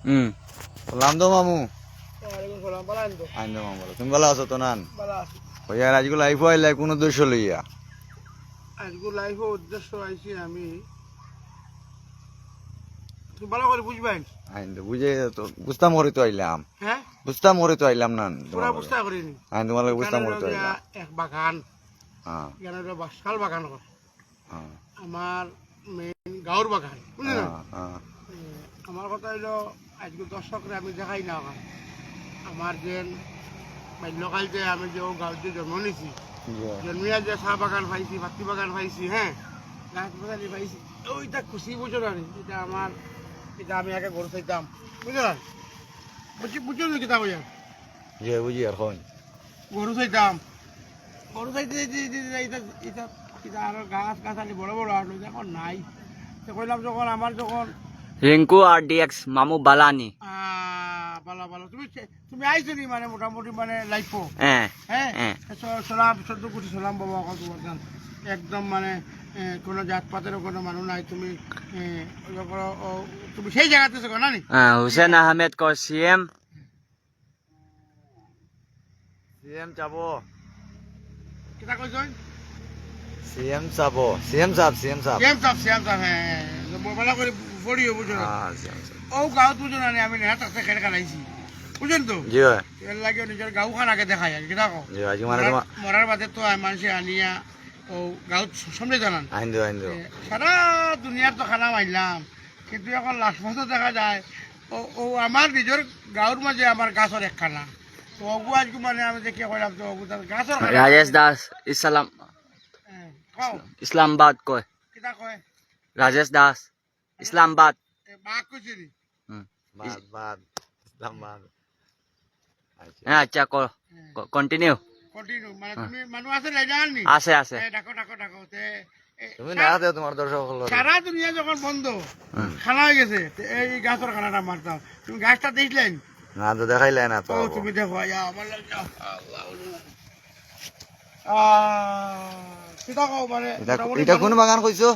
সালাম দো মামু। ওয়ালাইকুম সালাম, ভালো আছেন তো? আইন দো মামু বলো। তুমি ভালো আছো তো নান? ভালো আছি। ভাইয়া আজকে লাইফ আইলা কোন উদ্দেশ্য লইয়া? আজকে লাইফে উদ্দেশ্য আইছি আমি, তুমি ভালো করে বুঝবেন। আইন তো বুঝে তো বুঝতাম করে তো আইলাম। হ্যাঁ, বুঝতাম করে তো আইলাম নান। পুরা বুঝতে করিনি। আইন তোমার লাগে বুঝতাম করে তো এখানে আইলাম। এক বাগান, হ্যাঁ এখানে একটা বাসাল বাগান করে। হ্যাঁ আমার মেন গাঁর বাগান, বুঝলেন? হ্যাঁ আমার কথা হইলো আজকে দর্শকরা আমি দেখাই না ওখানে। আমার যে বাল্যকাল যে আমি যে গাঁৱতে জন্ম নিয়েছি, জন্মিয়া যে চাহ বাগান পাইছি, ভাতি বাগান পাইছি, হ্যাঁ, গাছ বাগানি পাইছি, ওইটা খুশি বুঝো না? এটা আমার, এটা আমি আগে গরু চাইতাম, বুঝো না? বুঝছো না কিতা বইয়া? যে বুঝি আর হন গরু চাইতাম, গরু চাইতে এটা এটা এটা আরো গাছ গাছালি বড় বড় আর এখন নাই। তো কইলাম যখন আমার যখন রিঙ্কু RDX মামু বালানি ভালো ভালো, তুমি আইছো নি মানে মোটামুটি মানে লাইফো, হ্যাঁ হ্যাঁ, হ্যাঁ সালাম 14 কোটি সালাম বাবা, তোমার একদম মানে কোনো জাতপাতেরও কোনো মানুষ নাই। তুমি তুমি সেই জায়গাতে আছো না নি? হুসেন আহমেদ কর CM সিএম চাবো কিতা কইছই? সিএম চাবো সিএম সাহেব সিএম সাহেব, হ্যাঁ, ভালো করে পড়িও, বুঝো না? ও গাঁৱত বুঝো না আমি নেহাত আছে খেড় খানাইছি, বুঝলেন তো? জি হয় এর লাগে নিজের গাঁওখান আগে দেখাই আর কিতা কো জি আজকে মানে তোমার মরার বাদে তো মানুষে আনিয়া ও গাঁৱত সামনে জানান। আইন দো সারা দুনিয়ার তো খানা মারলাম, কিন্তু এখন লাস্ট বছর দেখা যায় ও ও আমার নিজের গাঁৱর মাঝে আমার গাছর এক খানা। তো অগু আজকে মানে আমি দেখি কইলাম তো অগু তার গাছর খানা। রাজেশ দাস কও ইসলামাবাদ কয় কিতা কয়? রাজেশ দাস ইসলামাবাদ বাঘ কইছে নি? বাদ ইসলামাবাদ হ্যাঁ আচ্ছা কন্টিনিউ কন্টিনিউ মানে তুমি মানুষ আছে নাই জানি? আছে আছে ডাকো ডাকো ডাকো তুমি না দেও তোমার দর্শক হলো সারা দুনিয়া যখন বন্ধ খানা হয়ে গেছে, এই গাছর খানাটা মারতাম। তুমি গাছটা দেখলেন? না তো দেখাইলে না তো ও তুমি দেখো আমার কিতা কও মানে এটা কোন বাগান কইছো?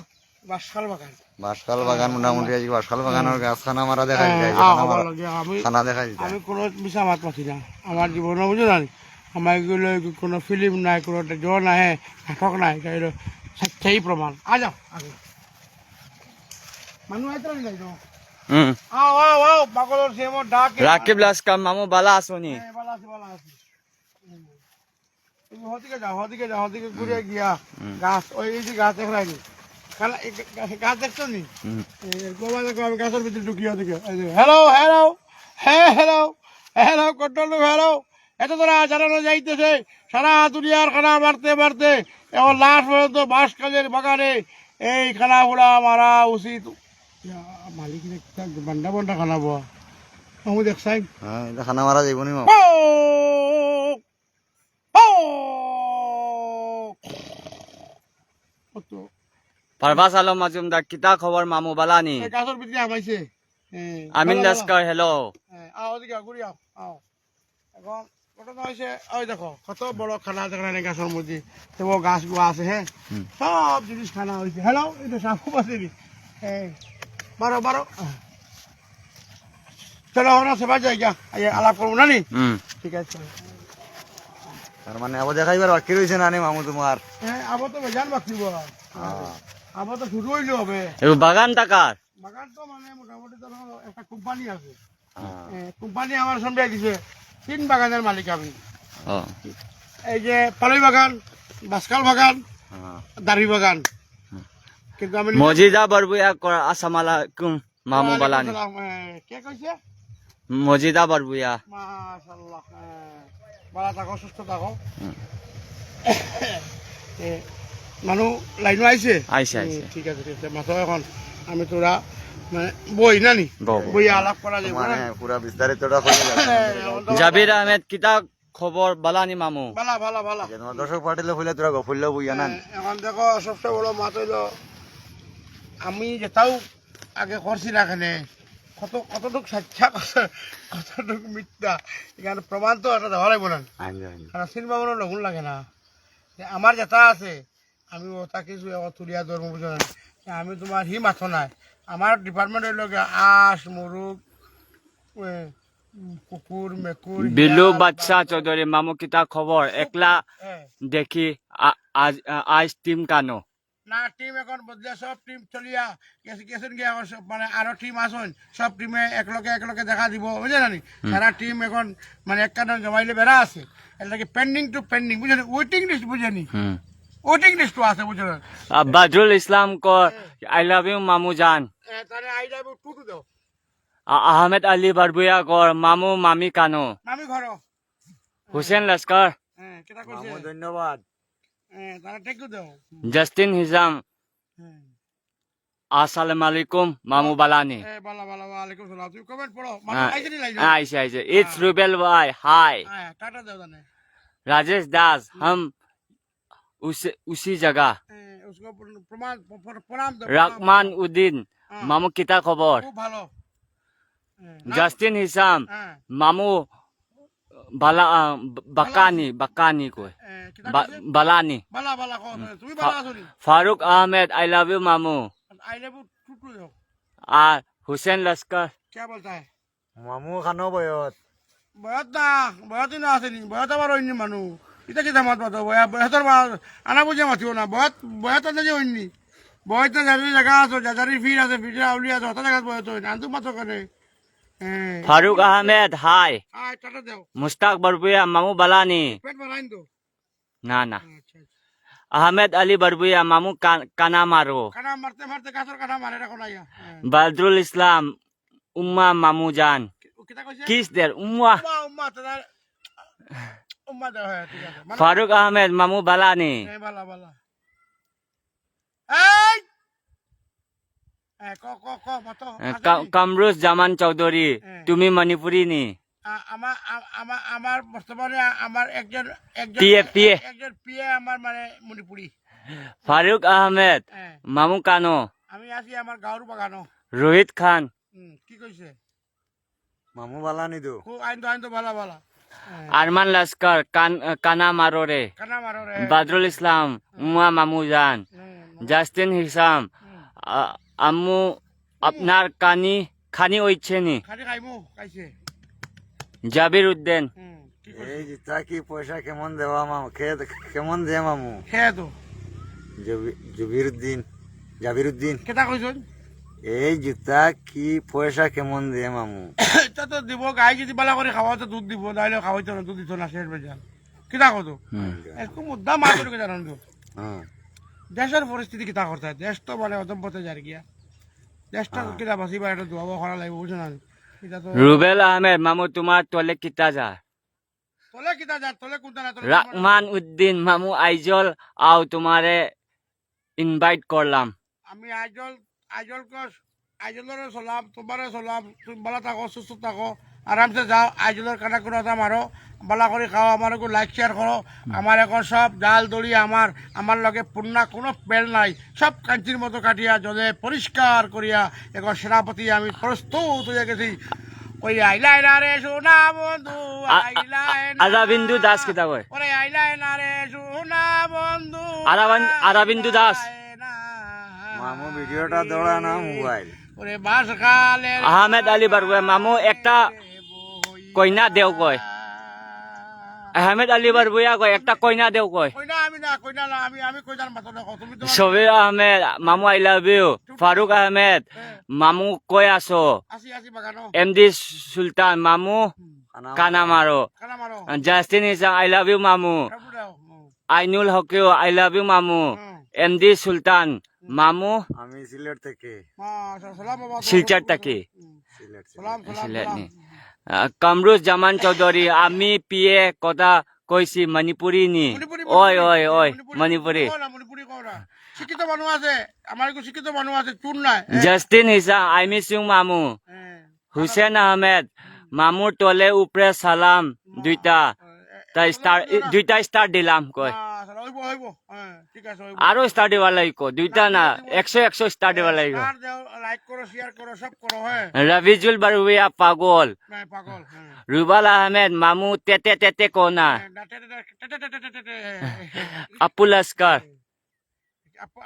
বাসাল বাগান। বাসকাল বাগান মোটামুটি আজকে বাসকাল বাগানের গাছ খানা মারা দেখাই যায় খানা দেখাই যায়। আমি কোনো মিশা মাত পাচ্ছি না আমার জীবনে, বুঝো না? আমার এগুলো কোনো ফিল্ম নাই, কোনো জ্বর নাই, নাটক নাই, এগুলো স্বেচ্ছাই প্রমাণ। যাও আগে মানুষ আইতো নি যাইতো আও আও আও পাগলের সে মোর ডাক রাকিব লাস্কাম মামু বালা আসনি ভালো আছে ভালো আছে। তুমি হদিকে যাও হদিকে ঘুরে গিয়া গাছ ওই যে গাছ দেখাইনি গাছ দেখছো নি? গোবা দেখো আমি গাছের ভিতরে ঢুকিয়ে দিকে হ্যালো হ্যালো হ্যাঁ হ্যালো হ্যালো কন্ট্রোল হ্যালো, এত তোরা জানানো যাইতেছে সারা দুনিয়ার খানা মারতে মারতে এখন লাস্ট পর্যন্ত বাঁশ কাজের বাগানে এই খানা ফুড়া মারা উচিত। মালিক বান্ডা বান্ডা খানা বোয়া আমি দেখছাই হ্যাঁ এটা খানা মারা যাইব নি মামা? পারভাস আলম মাজুমদার কিতা খবর মামু বালানি গাছের ভিতরে আমাইছে আমিন লস্কর হ্যালো ঘুরি আও এখন ঘটনা হয়েছে ওই দেখো কত বড় খানা দেখলেন গাছের মধ্যে, তো গাছ গোয়া আছে, হ্যাঁ, সব জিনিস খানা হয়েছে। হ্যালো এটা সাপু আছে নি? বারো বারো চলো আমরা সেবা যাই গা আলাপ করবো না নি? ঠিক আছে তার মানে আবার দেখাইবার বাকি রয়েছে না নি মামু তোমার? হ্যাঁ আবার তো বেজান বাকিব, আবার তো শুরু হইলে হবে। বাগান টাকার বাগান তো মানে মোটামুটি তো একটা কোম্পানি আছে, কোম্পানি আমার সামনে দিছে 3 বাগানের মালিক আমি। এই যে পালই বাগান, বাসকাল বাগান, দাড়ি বাগান। কিন্তু আমি মজিদা বরবুয়া আসসালামু আলাইকুম মামু বালানি কে কইছে? মজিদা বরবুয়া মাশাআল্লাহ, ভালো থাকো সুস্থ থাকো। মানুষ লাইন আইছে আইছে ঠিক আছে ঠিক আছে মাথা এখন আমি তোরা মানে বই নানি বই আলাপ করা যাবে মানে পুরা বিস্তারিতটা কইলে জাবির আহমেদ কিতা খবর বালানি মামু? ভালো ভালো ভালো। তোমার দর্শক পাটিলে কইলে তোরা গফুল্লা বুইয়া না? এখন দেখো সবচেয়ে বড় মাত হইলো আমি যেটাও আগে করছি না এখানে কতটুক সাচ্ছা কতটুক মিথ্যা এখানে প্রমাণ তো এটা দেওয়া লাগবে না, কারণ সিনেমা মনে লগুন লাগে না। আমার যেটা আছে আমি ওটা কিছু তুলিয়া ধর্ম বুঝো না, আমি তোমার হি মাথো নাই। আমার ডিপার্টমেন্ট হইল আঁশ মুরুগ কুকুর মেকুর বিলু বাচ্চা চৌধুরী মামু কিতা খবর একলা দেখি আজ টিম কানো না টিম এখন বদলে সব টিম চলিয়া গেছেন গিয়া মানে আরো টিম আসুন সব টিমে একলগে দেখা দিব বুঝলেন নি সারা টিম এখন মানে এক কারণে জমাইলে বেড়া আছে এটাকে পেন্ডিং টু পেন্ডিং বুঝলেন ওয়েটিং লিস্ট বুঝেনি ওয়েটিং লিস্ট আছে বুঝলেন বদরুল ইসলাম কো আই লাভ ইউ মামু জান তাহলে আই যাবো টু দাও আহমেদ আলী বারবুয়া কর মামু মামি কানো মামি ঘর হুসেন লস্কর হ্যাঁ কেটা কইছে ধন্যবাদ হ্যাঁ তারা টেকু দাও জাস্টিন হিজাম হ্যাঁ আসসালামু আলাইকুম মামু বালানি বালা ওয়ালাইকুম সালাম তুমি কমেন্ট পড়ো মামি হ্যাঁ আইছে নি লাইন আইছে ইটস রুবেল ভাই হাই হ্যাঁ টাটা দাও জানে राजेश दास हम उसी जगह उसको प्रणाम दो रकमान उद्दीन मामू किता खबर খুব ভালো जस्टिन हिसाम मामू बकानी को बलानी বালা কও তুমি বালা আছো নি Farooq Ahmed I love you मामू आई लव यू टू दाও और हुसैन लश्कर क्या बोलता है মামু খানো বয়ত বয়ত না আছে নি বয়ত আবার অন্য মানুষ এটা কি দামাত মাতো বয়তর আনা বুঝে মাতিও না বয়ত না যে অন্য বয়ত যাদের জায়গা আছে যাদের ফির আছে ফির আউলি আছে অত জায়গা বয়ত হয় না আনতু মাতো করে फारूक अहमद हाय আয় টাটা দাও मुश्ताक बरबुया मामू बलानी পেট ভরাইন তো ना আচ্ছা अहमद अली बरबुया मामू काना मारो কাটা মারতে মারতে গাছের কাটা মারে রাখো না बदरुल इस्लाम उम्मा मामू जान কিটা কইছে किस देर उम्मा উম্মা তার উম্মা দাও হ্যাঁ ঠিক আছে फारूक अहमद मामू बलानी বালা এই ক মতো কামরুজ জামান চৌধুরী তুমি মণিপুরি নি আমার বর্তমানে আমার একজন পিএ একজন পিএ আমার মানে মণিপুরি ফারুক আহমেদ মামু কানো আমি আছি আমার গাঁৱৰ বাগানো রোহিত খান কি কইছে মামু বালানি দো আইন তো বালা আরমান লস্কর কানা মারো রে কানা মারো রে বদরুল ইসলাম উমা মামু জান জাস্টিন হিসাম আম্মু আপনার খানি হইছে নি খালি খাইমু খাইছে জাবির উদ্দিন কি এই জিতা কি পয়সা কেমন দেওয়া মামু কেমন দে মামু খেয়ে তো জাবিরুদ্দিন কেটা কইছন এই জুতা কি পয়সা কেমন দে মামু এটা তো দিব গাই যদি বালা করে খাওয়া তো দুধ দিব নাইলে খাওয়াইতো না দুধ দিত না শেষ বেজাল কিতা কত এরকম মুদ্দা মাছ করে জানান তো দেশের পরিস্থিতি কিতা করতে দেশ তো মানে অদম্পতে যার গিয়া দেশটা কিতা বাঁচিবা এটা দোয়াবো করা লাগবে বুঝছো না এটা তো রুবেল আহমেদ মামু তোমার তলে কিতা যা তলে কিতা যা তলে কোনটা না তলে রহমান উদ্দিন মামু আইজল আও তোমারে ইনভাইট করলাম আমি আইজলের চলাম তোমারে চলাম তুমি ভালো থাকো সুস্থ থাকো আরামসে যাও আইজলের কাটা কোনো মারো বালা করে খাও আমার লাইক শেয়ার করো আমার এখন সব জাল দড়ি আমার লগে পূর্ণা কোনো পেল নাই সব কাঞ্চির মতো কাটিয়া জলে পরিষ্কার করিয়া এখন সেনাপতি আমি প্রস্তুত হয়ে গেছি ওই আইলাই না রে সোনা বন্ধু আরাবিন্দু দাস কিতা কয় ওরে আইলাই না রে সোনা বন্ধু আরাবিন্দু দাস মামু ভিডিওটা দৌড়া না মোবাইল ওরে বাস খালে আহমেদ আলী বারগুয়া মামু একটা কইনা দেও কয় আহমেদ আলী বারগুয়া কয় একটা কইনা দেও কয় কইনা না আমি কইনার মাথা দেখো তুমি তো শবির আহমেদ মামু I love you Farooq Ahmed মামু কই আছো আসি বাগানো এমডি সুলতান মামু কানা মারো Justin Isam I love you মামু আইনুল হকিও আই লাভ ইউ মামু এমডি সুলতান মামু আমি সিলেট থেকে শিলচর থেকে সিলেট নি কামরুজ জামান চৌধুরী আমি পিএ কথা কইছি মণিপুরি নি ওই মণিপুরি শিক্ষিত মানুষ আছে আমার শিক্ষিত মানুষ আছে চুন নাই Justin Isam I miss you মামু হুসেন আহমেদ মামুর তলে উপরে সালাম দুইটা স্টার দিলাম কয় আরো স্টার দিবা লাগিব দুইটা না 100 স্টার দিবা লাগিব লাইক করো শেয়ার করো সব করো হ্যাঁ রবিজুল বারুয়া পাগল পাগল রুবাল আহমেদ মামু তেতে কোনা আপু লস্কর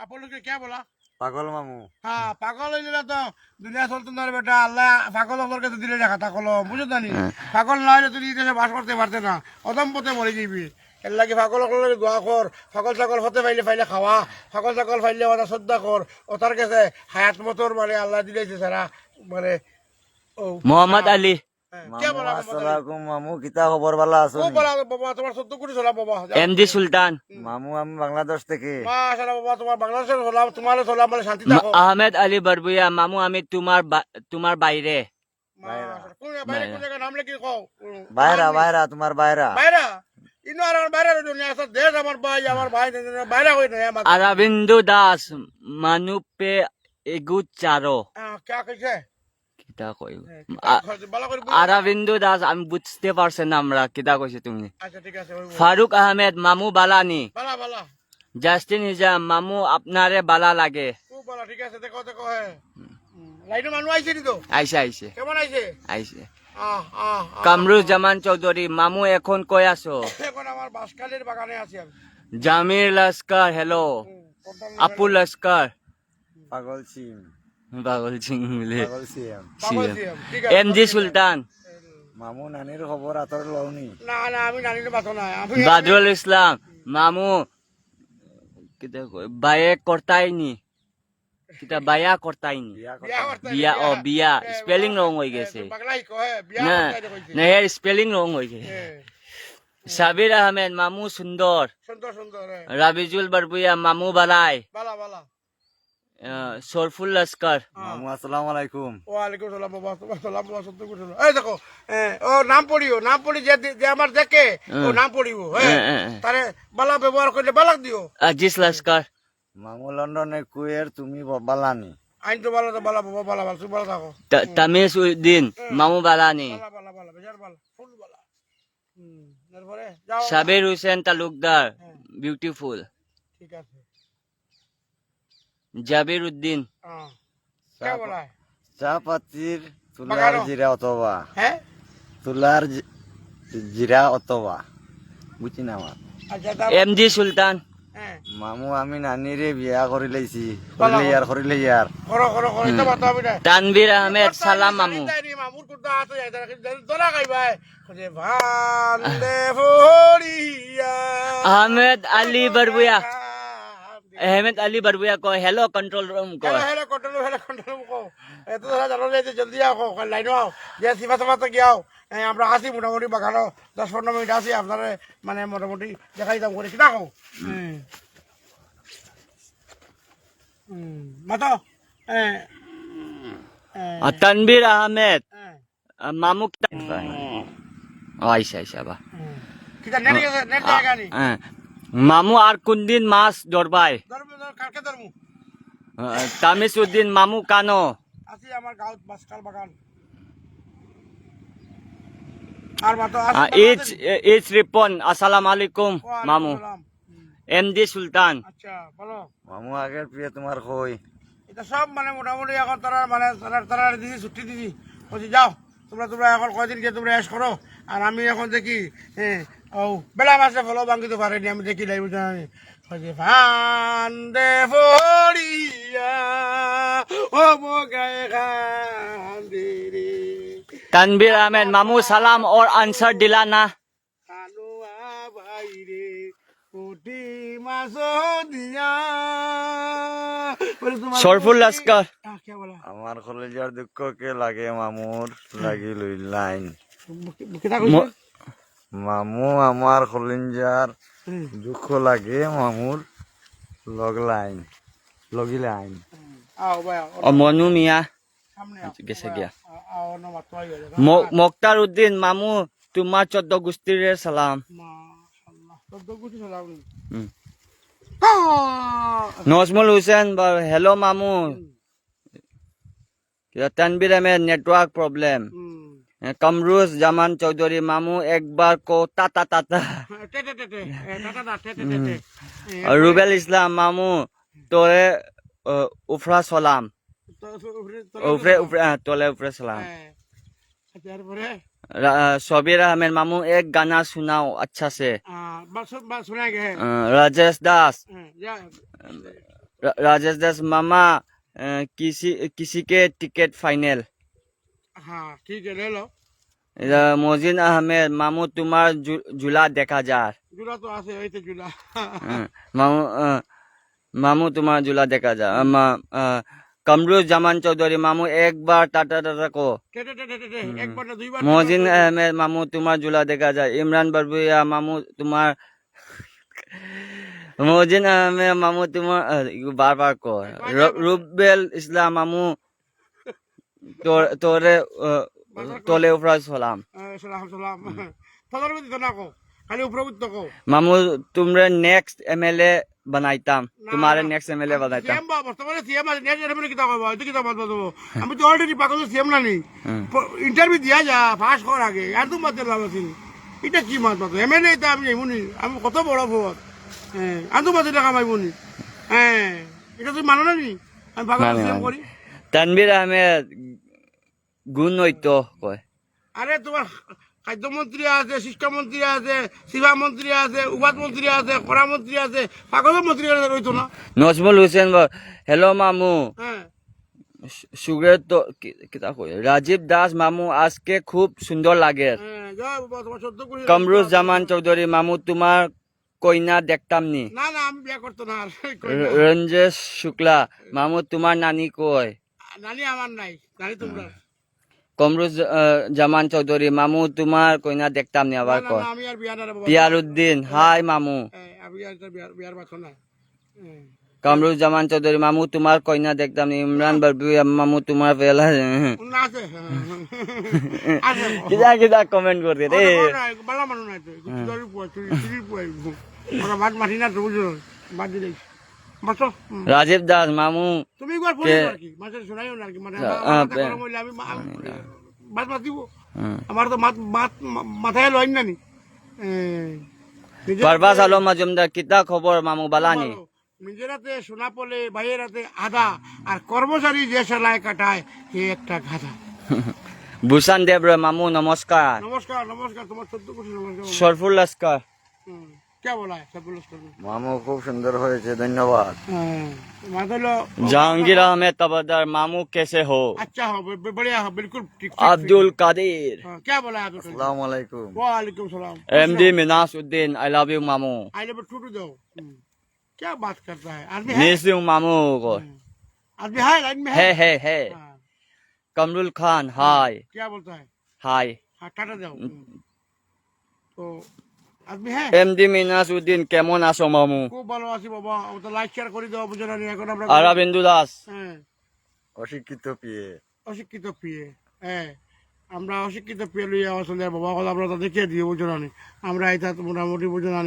আপু লোকে क्या बोला পাগল মামু হ্যাঁ পাগল হইলে না তো দুনিয়া চলতো না রে বেটা আল্লাহ পাগল হবার কাছে দিলে দেখা তা কলম বুঝো জানি পাগল না হলে তুই দেশে বাস করতে পারতে না অদম পথে মরে যাবি এর লাগে পাগল হলে দোয়া কর পাগল ছাগল হতে পাইলে পাইলে খাওয়া পাগল ছাগল পাইলে ওটা শ্রদ্ধা কর ওটার কাছে হায়াত মতর মানে আল্লাহ দিলেছে সারা মানে ও মোহাম্মদ আলী কে বলা আসসালামু মামু কিতা খবর ভালো আছো ও বলা বাবা তোমার 14 কোটি চলা বাবা এমডি সুলতান মামু আমি বাংলাদেশ থেকে মাশাআল্লাহ বাবা তোমার বাংলাদেশের চলা তোমার চলা মানে শান্তি থাকো আহমেদ আলী বরবুয়া মামু আমি তোমার বাইরে মাশাআল্লাহ কোন বাইরে কোন জায়গা নাম লিখে কও বাইরা তোমার বাইরা বাইরা ইনো আর বাইরে দুনিয়া আছে দেশ আমার ভাই বাইরে হই না আমার अरविंदो दास मानु पे एगु चारो কে কইছে কিতা কই ভালো করে अरविंदो दास আমি বুঝতে পারছেন না আমরা কিতা কইছে তুমি আচ্ছা ঠিক আছে ফারুক আহমেদ মামু বালানি বালা বালা জাস্টিন নিজাম মামু আপনারে বালা লাগে খুব ভালো ঠিক আছে দেখো দেখো হ্যাঁ লাইনে মানুষ আইছে নি তো আইছে কেমন আইছে আইছে আহ আহ কামরুজ জামান চৌধুরী মামু এখন কই আছো এখন আমার বাসকালের বাগানে আছি আমি জামির লস্কর হ্যালো আপু লস্কর পাগল সিম পাগল সিং মিলে পাগল সিম পাগল ছিলাম, ঠিক আছে এমজি সুলতান মামু নানির খবর আতর লওনি না না আমি নানির বাতো না আমি বাদরুল ইসলাম মামু কিতা কই বায়ে করতাইনি কিতা বায়া করতাইনি বিয়া ও বিয়া স্পেলিং রং হই গেছে পাগলাই কয় বিয়া না করতে কইছে না এর স্পেলিং রং হই গেছে সাবির আহমেদ মামু সুন্দর সুন্দর সুন্দর রাবিজুল বরবুয়া মামু বালাই বালা বালা সরফুল লস্কর মামু আসসালামু আলাইকুম ওয়ালাইকুম সালাম বাবা সালাম বাবা সত্য করে এই দেখো ও নাম পড়ি যে আমার দেখে ও নাম পড়িব হ্যাঁ তারে বালা ব্যবহার করলে বালাক দিও আজিজ লস্কর মামু লন্ডনে কুয়ের তুমি বালানি আইন তো বালা বালা বাবা বালা বালা তুমি বালা থাকো তামিজ উদ্দিন মামু বালানি বালা বালা বালা বেজার বালা ফুল বালা এরপরে যাও সাবির হোসেন তালুকদার বিউটিফুল ঠিক আছে জাবির উদ্দিন কে বলা চা পাতির তুলার বাগানো। জিরা অথবা হ্যাঁ তুলার জিরা অথবা বুঝি না আমার আচ্ছা তা এমজি সুলতান হ্যাঁ মামু আমি নানিরে বিয়া করে লাইছি করিলে ইয়ার করো করো করো এটা বাতা আমি না তানভীর আহমেদ সালাম মামু মামুর কুর্তা আছে দোলা খাইবাই যে ভান্দে ফড়িয়া আহমেদ আলী বরবুয়া আহমেদ আলী বরবুয়া কয় হেলো কন্ট্রোল রুম কয় হেলো কন্ট্রোল কো এত ধরা জানো যে জলদি আও লাইন আও যে সিফা সাফা তো গিয়াও আমরা আসি মোটামুটি বাগানো 10-15 মিনিট আসি আপনারে মানে মোটামুটি দেখাই দাম করে কিনা কও মাতো তানভীর আহমেদ মামু আইসা আইসা বা কিটা নেট জায়গা নি মামু আর কোনদিন মাছ ধরবাই কালকে ধরমু তামিজ উদ্দিন মামু কানো আসি আমার গাঁত বাসকাল বাগান আর মাতো ইচ রিপন আসসালামু আলাইকুম মামু এমডি সুলতান আচ্ছা বলো মামু আগের প্রিয় তোমার কই এটা সব মানে মোটামুটি এখন তারা মানে তারা দিদি ছুটি দিদি বলছি যাও তোমরা এখন কয়দিন গিয়ে তোমরা এস করো আর আমি এখন দেখি হ্যাঁ ও বেলা মাসে ফলো ভাঙিতে পারেনি আমি দেখি লাইব জানি ভান্দে ফড়িয়া ও মগায় খান্দি রে তানভীর আহমেদ মামু সালাম और आंसर दिला ना কানুয়া বাইরে কোটি মাস দিয়া সরফুল লস্কর কে বলা আমার কলেজের দুঃখ কে লাগে মামুর লাগি লই লাইন কেটা কইছে মামু আমার কলেজের দুঃখ লাগে মামুর লগি লাইন আও ভাই ও মনু মিয়া সামনে গেছে গিয়া আও না মাতোই গেছে মোক্তার উদ্দিন মামু তোমার 14 গোষ্ঠীর সালাম মাশাআল্লাহ তো গুটি সালাম নজমুল হোসেন হেলো মামু তানভীর আহমেদ নেটওয়ার্ক প্রবলেম কামরুজ জামান চৌধুরী মামু একবার কো টাটা টাটা রুবেল ইসলাম মামু তোরে উফরা সালাম উপরে উপরে তোলে উপরে সালাম তারপরে शबीर अहमद मामू एक गाना सुनाओ अच्छा से बस सुनाएंगे राजेश दास राजेश दास मामा किसी के टिकट फाइनल हाँ ठीक है ले लो मोजिन अहमद मामू तुम्हार झूला देखा जार জুলা তো আছে এই তো জুলা मामू मामू तुम्हारा झूला देखा जा कमरुज जमान चौधरी मामू एक बार टाटा टाटा को টেটে টেটে টেটে একবার না দুইবার मोहसिन अहमद मामू तुम्हारा झूला देखा जा इमरान बरबुया मामू तुम्हार मोहसिन अहमद मामू तुम्हारा बार बार को रुबेल इस्लाम मामू तोरे तोले उपरा सलाम সালাম সালাম ফদর দিতে না কো খালি উপরবুত্ত কো मामू तुम्हारे नेक्स्ट एमएलए बनाइताम तुम्हारे नेक्स्ट एमएलए बनाइताम সিএম বাবা বর্তমানে সিএম আছে নেট এমএলএ কিতা কইবা এটা কিতা বাদ দেবো আমি তো অলরেডি পাগল সিএম না নি ইন্টারভিউ দিয়া যা পাস কর আগে আর তুমি বাদ লাভ আছে এটা কি মাত বাদ এমএলএ এটা আমি এমনি আমি কত বড় ভোট হ্যাঁ আর তুমি বাদ টাকা পাইবনি হ্যাঁ এটা তুমি মানো না নি আমি পাগল সিএম করি তানভীর আহমেদ গুণ হইতো কয় আরে তোমার খাদ্যমন্ত্রী আছে শিক্ষামন্ত্রী আছে সেবা মন্ত্রী আছে উপাদ মন্ত্রী আছে করা মন্ত্রী আছে পাগল মন্ত্রী রইতো না নজমুল হোসেন हेलो मामू হ্যাঁ সুগের তো কিতা কয় রাজীব দাস মামু আজকে খুব সুন্দর লাগে হ্যাঁ যাও বাবা তোমার সদ্য করি কমরুজ জামান চৌধুরী মামু তোমার কইনা দেখতাম নি না না আমি বিয়ে করতো না আর রঞ্জেশ শুক্লা মামু তোমার নানি কয় নানি আমার নাই নানি তোমরা কমরুজ জামান চৌধুরী মামু তোমার কইনা দেখতাম নি আবার না, কয় না, আমি আর বিয়া না রে বাবা পিয়ারউদ্দিন হাই মামু আমি আর বিয়ার বাচ্চা না কমরুজ জামান চৌধুরী মামু তোমার কইনা দেখতাম নি ইমরান বারবুয়া মামু তোমার পেলা না আছে আছে কিতা কিতা কমেন্ট করতে রে বালা মানুষ নাই তো চুরি পুয়া চুরি পুয়া ওরা মাঠ মাটি না তো বুঝো বাদ দিলে বাচ্চা রাজীব দাস মামু তুমি একবার ফোন করো কি মাঝে শোনাইও না কি মানে আমি বাদ মাত দিব আমার তো মাথায় লইন না নি পারভাস আলম মাজুমদার কিতা খবর মামু বালানি নিজের হাতে সোনা পলে ভাইয়ের হাতে আদা আর কর্মচারী যে সেলাই কাটায় সে একটা গাধা ভূষণ দেব মামু নমস্কার নমস্কার নমস্কার তোমার সত্য খুশি নমস্কার সরফুল লস্কর কে বলায় সবগুলো মামু খুব সুন্দর হয়েছে ধন্যবাদ মাদলো জাহাঙ্গীর আহমেদ তবাদার মামু কেসে হো अच्छा हो बढ़िया हो बिल्कुल ठीक আব্দুল কাদের क्या बोला है आपने আসসালামু আলাইকুম वालेकुम सलाम এমডি মিনাসউদ্দিন আই লাভ ইউ মামু आई नंबर टू दो क्या बात करता है आदमी है মিস ইউ মামু কো आदमी है लाइन में হে है হে হে हाँ, কমরুল খান হাই क्या बोलता है হাই हाँ टाटा जाओ तो आदमी है এমডি মিনাসউদ্দিন কেমন আছো মামু খুব ভালো আছি বাবা ও তো লাইক শেয়ার করে দাও বুঝো না এখন আমরা আরাবিন্দু দাস হ্যাঁ অশিক্ষিত পিয়ে অশিক্ষিত পিয়ে হ্যাঁ আমরা অশিক্ষিত পিয়ে লইয়া আসলে বাবা কথা আমরা তো দেখিয়ে দিই বুঝো না আমরা এটা তো মোটামুটি বুঝো না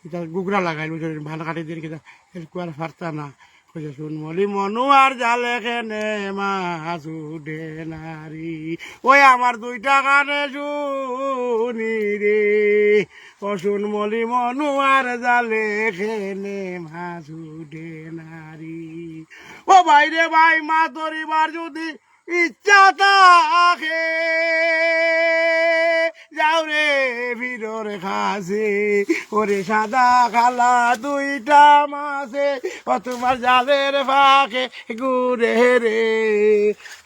এটা গুগরা লাগাই বুঝো ভালো কাটি দিয়ে কিনা এরকম আর ফারতা না কইছে শুন মলি মনু আর জালে খেনে মাছ উঠে নারী ওই আমার দুইটা কানে শুনি রে ও শুন মলি মনু আর জালে খেনে মাছ উঠে নারী ও বাইরে ভাই মা ধরিবার যদি ইচ্ছা থাকে যাও রে ভিড়র খাসে ওরে সাদা খালা দুইটা মাসে ও তোমার জালের ফাঁকে ঘুরে রে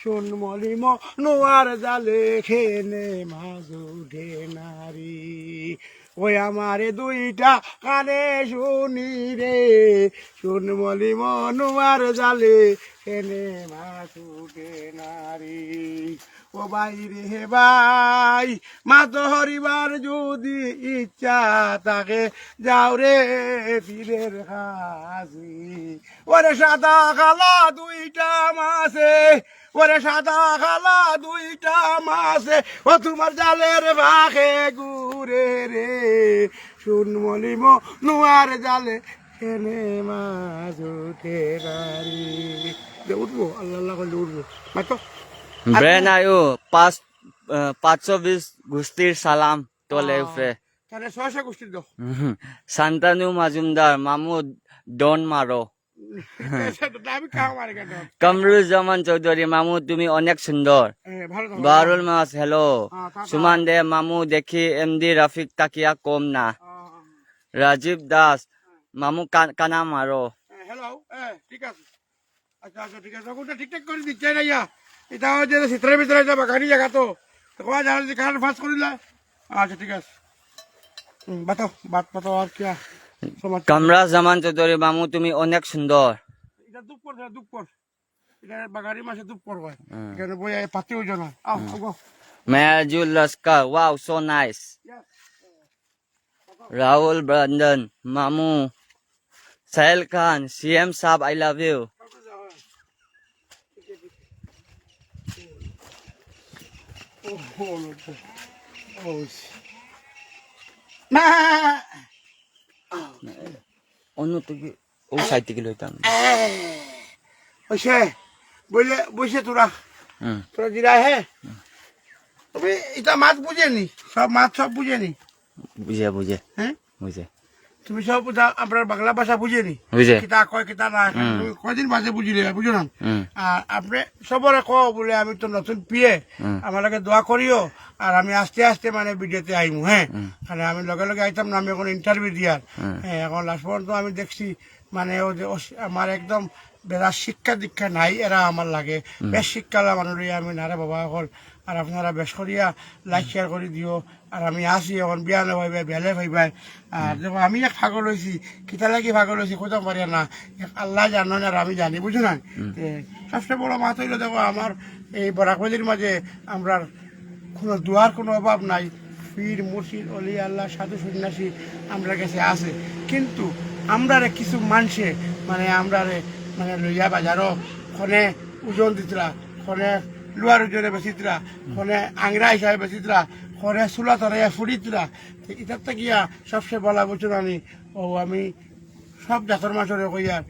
শোন মলি মনোয়ার জালে খেনে মাছ উঠে নারী ওই আমারে দুইটা কানে শুনি রে শুন মলি মনোয়ার জালে খেনে মাছ উঠে নারী ও ভাই রে ভাই মাছ হরিবার যদি ইচ্ছা থাকে যাও রে পীরের হাসি ওরে সাদা খালা দুইটা মাসে ওরে সাদা খালা দুইটা মাসে ও তোমার জালের ভাগে ঘুরে রে শুন মলি মনোয়ার জালে খেনে মাছ উঠে নারী উঠবো আল্লাহ আল্লাহ করলে উঠবো মাত্র ব্রেন আয়ু 520 গোষ্ঠীর সালাম তোলে উপরে তাহলে 600 গোষ্ঠীর দাও শান্তানু মাজুমদার মামু ডন মারো আমি খাওয়া মারে কেন কমরুজ্জামান চৌধুরী মামু তুমি অনেক সুন্দর ভালো থাকো বারুল মাস হ্যালো থাকো। সুমান দে মামু দেখি এমডি রাফিক তাকিয়া কম না রাজীব দাস মামু কানা মারো হ্যালো দাও ঠিক আছে আচ্ছা আচ্ছা ঠিক আছে ওটা ঠিকঠাক করে দিচ্ছে না ইয়া এটা যে চিত্রের ভিতরে যাবা গাড়ি জায়গা তো কোয়া জানা যদি খান ফাঁস করিলা আচ্ছা ঠিক আছে বাতাও বাতাও আর কি কামরাজ জামান চৌধুরী মামু তুমি অনেক সুন্দর এটা দুঃখ এটা বাগারি মাসে দুঃখ হয় এখানে বই পাতিও জানা Meyajul Laskar wow so nice Rahul ব্রান্দন মামু সাহেল খান সিএম সাহেব আই লাভ ইউ অন্য থেকে ও সাইড থেকে লইতাম বসে বলে বসে তোরা জিরা হে তবে এটা মাছ বুঝেনি সব মাছ সব বুঝেনি বুঝে হ্যাঁ বুঝে তুমি সব আপনার বাংলা ভাষা বুঝেনি বুঝে কিতা কয় কিতা না কয়দিন বাজে বুঝিলে বুঝো না আর আপনি সবরে কও বলে আমি তো নতুন পিয়ে আমার লগে দোয়া করিও আর আমি আস্তে আস্তে মানে ভিডিওতে আইমু হ্যাঁ মানে আমি লগে লগে আইতাম না আমি এখন ইন্টারভিউ দিয়ার হ্যাঁ এখন লাস্ট পর্যন্ত আমি দেখছি মানে ও যে আমার একদম বেড়া শিক্ষা দীক্ষা নাই এরা আমার লাগে বেশ শিক্ষালা মানুষ আমি নারে বাবা এখন আর আপনারা বেশ করিয়া লাইক শেয়ার করে দিও আর আমি আসি এখন বিয়ালে ভাইবাই বেলে ভাইবাই আর দেখো আমি এক পাগল হয়েছি কিতা লাগি পাগল হয়েছি কোথাও পারিয়া না আল্লাহ জানো আর আমি জানি বুঝো না সবচেয়ে বড় মাত হইলো দেখো আমার এই বরাকবাজির মাঝে আমরা কোনো দুয়ার কোনো অভাব নাই পীর মুর্শিদ অলি আল্লাহ সাধু সন্ন্যাসী আমরা কাছে আছে কিন্তু আমরা কিছু মানুষে মানে আমরা মানে লইয়া বাজারও খনে ওজন দিতরা খনে লোহার ওজনে বেচিতরা খনে আংরা হিসাবে বেচিতরা খনে চুলা তরাইয়া ফুড়িতরা ইটার গিয়া সবচেয়ে বলা বলছো আমি ও আমি সব জাতর মাছরে কইয়ার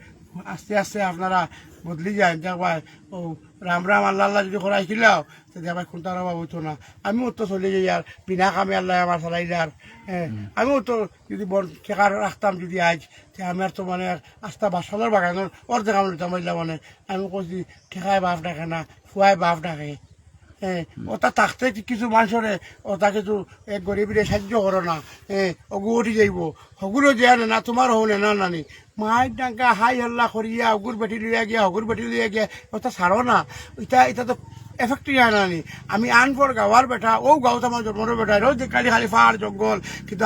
আস্তে আস্তে আপনারা বদলি যায় দেখবাই ও রাম রাম আল্লাহ আল্লাহ যদি করাই খিলাও তো দেখবাই কোনটার অভাব হইতো না আমিও তো চলে যাই আর বিনা কামে আল্লাহ আমার চালাই যার হ্যাঁ আমিও তো যদি বন ঠেকার রাখতাম যদি আজ আমার তো মানে আস্তা বাসনের বাগানোর অর্ধেক আমি লইতাম মানে আমি কইছি ঠেকায় বাপ ডাকে না ফুয়ায় বাপ ডাকে হ্যাঁ ওটা থাকতে কিছু মানুষরে ওটা কিছু এক গরিবরে সাহায্য করো না হ্যাঁ অগু উঠি যাইব হগুলো যে আনে না তোমার হনে না নানি মায়ের ডাঙ্কা হাই হল্লা করিয়া হগুর বেটি লইয়া গিয়া হগুর বেটি লইয়া গিয়া ওটা ছাড়ো না এটা তো এফেক্ট আনানি আমি আনপর গাওয়ার বেটা ও গাঁও আমার জন্মর বেটা রোজ কালি খালি পাহাড় জঙ্গল কিন্তু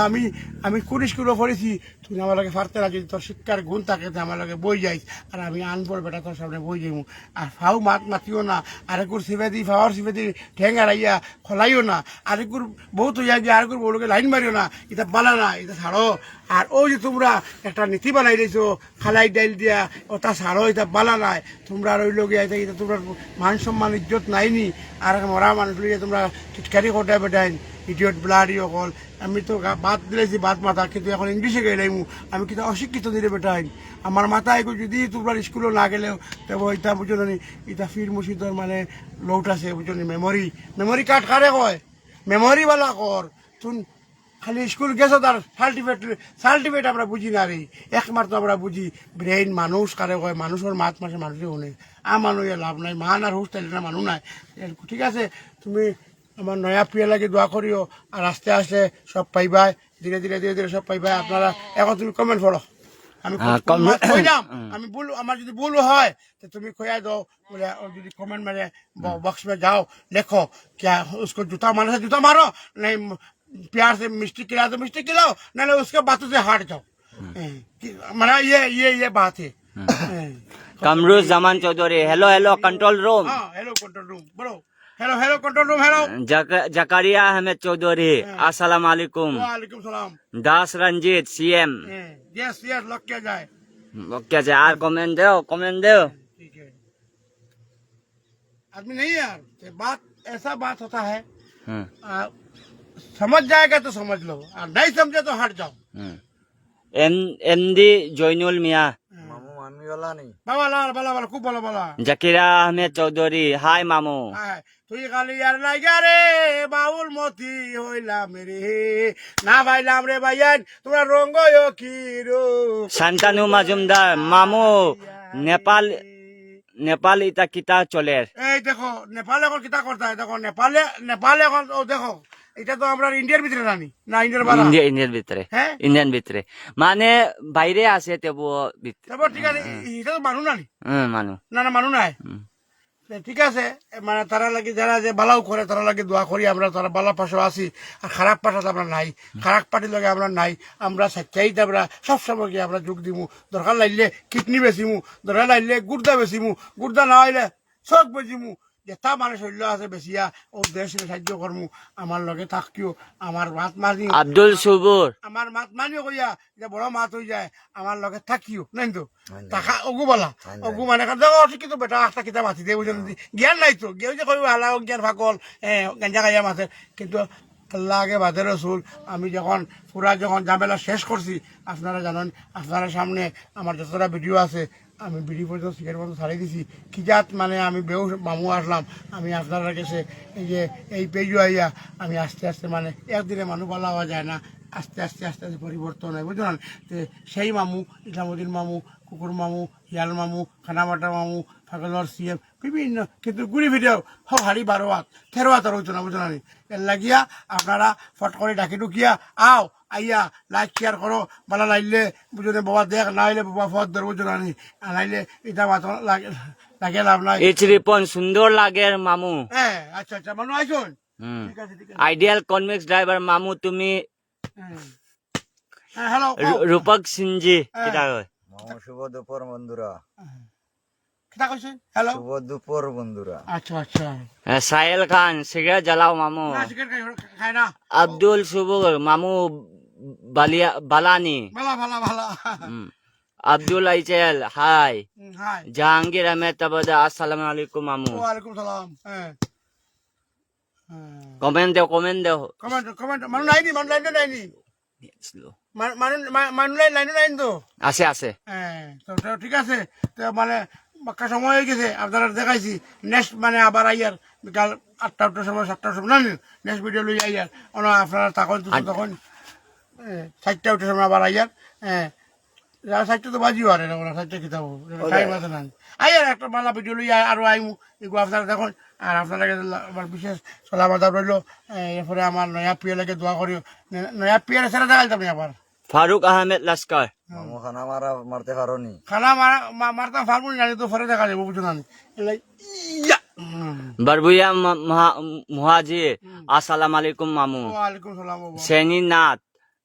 আমি কোন স্কুলে পড়েছি তুই আমার লাগে ফারতে না যদি তোর শিক্ষার গুণ থাকে আমার লাগে বই যাইস আর আমি আনপর বেটা তোর সামনে বই যাইমু আর ফাও মাতিও না আরেকুর সিবেদি ফাওয়ার সিবেদি ঠেং আড়াইয়া খলাইও না আরেকুর বহুত হইয়া গিয়ে আরেকুর বউকে লাইন মারিও না এটা বালা না এটা ছাড়ো আর ও যে তোমরা একটা নীতি বানাই দিয়েছো খালাই ডাইল দিয়া ওটা ছাড়ো এটা বালা নাই তোমরা আর ওই লোক এটা তোমরা মান সম্মান ইজ্জত নাইনি আর মরা মানুষ লইয়া তোমরা টিটকারি কোটায় বেটাইন ইডিয়ট ব্লাডি অকল আমি তো বাদ দিলেছি বাদ মাথা কিন্তু এখন ইংলিশে গেলাইমু আমি কিন্তু অশিক্ষিত দিলে বেটাইন আমার মাথায় যদি তোমরা স্কুলে না গেলেও তবে এটা বুঝো নি এটা ফির মুর্শিদর মানে লোট আছে বুঝো নি মেমোরি কার্ড কারে কয় মেমোরিওয়ালা কর তুই খালি স্কুল গেছো তার সার্টিফিকেট আমরা বুঝি না রে একমাত্র আমরা বুঝি ব্রেইন মানুষ কারে কয় মানুষের মাত মাসে মানুষে শুনে মানুষ লাভ নাই মান আর হুশ তাইলে না মানুষ নাই ঠিক আছে তুমি আমার নয়া প্রিয় লাগে দোয়া করিও আর আস্তে আস্তে সব পাইবাই ধীরে ধীরে ধীরে ধীরে সব পাইবাই আপনারা এখন তুমি কমেন্ট পড়ো আমি কইলাম আমি ভুল আমার যদি ভুল হয় তো তুমি কইয়া দাও বলে যদি কমেন্ট মানে বক্স में जाओ लिखो क्या उसको जूता मारना है जूता मारो नहीं प्यार से मिस्टी खिलाओ तो मिस्टी खिलाओ नहीं उसके बातों से हट जाओ माना ये बात है Kamruz Zaman Chowdhury hello control room hello control room बड़ो hello control room hello Zakaria Ahmed Chowdhury আসসালামু আলাইকুম वालेकुम सलाम দাস রঞ্জিত সিএম यस लग क्या जाए क्या जाए আর कमेंट देओ ठीक है आदमी नहीं यार बात ऐसा बात होता है समझ जाएगा तो समझ लो और नहीं समझे तो हट जाओ এমডি জয়নুল মিয়া মামু মানবিওয়ালা নেই বালা খুব বালা জাকিরা আহমেদ চৌধুরী হাই মামু তুই খালি আর লাগা রে বাউল মতি হইলাম রে না ভাইলাম রে ভাইয়ান তোমরা রঙ্গ কি রো শান্তানু মাজুমদার মামু নেপাল ইটা কিতা চলে এই দেখো নেপালে এখন কিতা করতে হয় দেখো নেপালে এখন ও দেখো এটা তো আমরা ইন্ডিয়ার ভিতরে রানি না ইন্ডিয়ার বালা ইন্ডিয়ার ভিতরে হ্যাঁ ইন্ডিয়ান ভিতরে মানে বাইরে আছে তবু ভিতরে তারপর ঠিক আছে এটা তো মানুষ নানি মানু না না মানুষ নাই ঠিক আছে মানে তারা লাগে যারা যে বালাও করে তারা লাগে দোয়া করি আমরা তারা বালা পাশে আছি আর খারাপ পাশে আমরা নাই খারাপ পার্টির লগে আমরা নাই আমরা স্বেচ্ছাইতে আমরা সবসময় গিয়ে আমরা যোগ দিমু দরকার লাগলে কিডনি বেচিমু দরকার লাগলে গুর্দা বেচিমু গুর্দা না হইলে চোখ বেচিমু যেটা মানে শৈল্য আছে বেচিয়া ও দেশ সাহায্য করমু আমার লগে থাকিও আমার মাত মানি আব্দুল সুবুর আমার মাত মানিও কইয়া যে বড় মাত হয়ে যায় আমার লগে থাকিও নাই তো টাকা অগু বলা অগু মানে কিন্তু বেটা একটা কিতাব মাতি দিয়ে বুঝলেন জ্ঞান নাই তো কেউ যে কইব হালা জ্ঞান ফাকল গাঞ্জা গাইয়া মাছে কিন্তু আল্লাহ আগে বাদে রসুল আমি যখন পুরা যখন ঝামেলা শেষ করছি আপনারা জানেন আপনারা সামনে আমার যতটা ভিডিও আছে আমি বিড়ি পর্যন্ত সিগারেট পর্যন্ত ছাড়িয়ে দিছি কি জাত মানে আমি বেউ মামু আসলাম আমি আপনারা কাছে এই যে এই পেজু আইয়া আমি আস্তে আস্তে মানে একদিনে মানুষ বলা হওয়া যায় না আস্তে আস্তে আস্তে আস্তে পরিবর্তন হয় বুঝলেন তো সেই মামু ইসলামুদ্দিন মামু কুকুর মামু হিয়াল মামু খানামাটা মামু ফাগলর সিএম বিভিন্ন কিন্তু ঘুরি ফিরেও সব হাড়ি 12 হাত 13 হাত হইতো না বুঝলেন এর লাগিয়া আপনারা ফট করে ডাকি ঢুকিয়া আও আইয়া লাইক শেয়ার করো বালা লাইলে বুঝলেন বাবা দেখ না হইলে বাবা ফট ধর বুঝলেন নাইলে এটা মাত্র লাগে লাভ নাই এই রিপন সুন্দর লাগে মামু হ্যাঁ আচ্ছা আচ্ছা মানুষ আইসুন ঠিক আছে ঠিক আছে আইডিয়াল কনভেক্স ড্রাইভার মামু তুমি হ্যাঁ হ্যালো রূপক সিংজি কিটা কয় মামু শুভ দুপুর বন্ধুরা কিটা কইছেন হ্যালো শুভ দুপুর বন্ধুরা আচ্ছা আচ্ছা সাহেল খান সিগারেট জ্বালাও মামু না সিগারেট খায় না আব্দুল সুবুর মামু বালানি ভালা ভালা ভালা Abdul Eichel high high Jahangir Ahmed তাবাদা আসসালামু আলাইকুম মামু ওয়ালাইকুম সালাম হ্যাঁ কমেন্ট দেও কমেন্ট কমেন্ট মানুষ নাইনি মানুষ লাইন নাইনি মানুষ লাইন লাইন তো আছে আছে হ্যাঁ তো ঠিক আছে তো মানে বাক্কা সময় হয়ে গেছে আপনারা দেখাইছি নেক্সট মানে আবার আইয়ার বিকাল 8টার সময় 7টার সময় না নেক্সট ভিডিও লই আইয়ার আপনারা তখন তখন 4টার সময় আবার আইয়ার হ্যাঁ 4টা তো বাজিও আর ওরা 4টা কিতাব টাইম আছে না আইয়ার একটা বালা ভিডিও লই আরো আইমু এগুলো আপনারা দেখুন আর আপনারা আমার বিশেষ সালামত রইল এরপরে আমার নয়া পিয়ালাকে দোয়া করিও নয়া পিয়ালে ছেড়ে দেখাইতাম আবার ফারুক আহমেদ লস্কর মামু খানা মারা মারতে পারোনি খানা মারতাম পারবো না তো পরে দেখা যাবো বুঝো না বরবুয়া মুহাজির আসসালামু আলাইকুম মামু ওয়ালাইকুম সালাম বাবা সেনী নাথ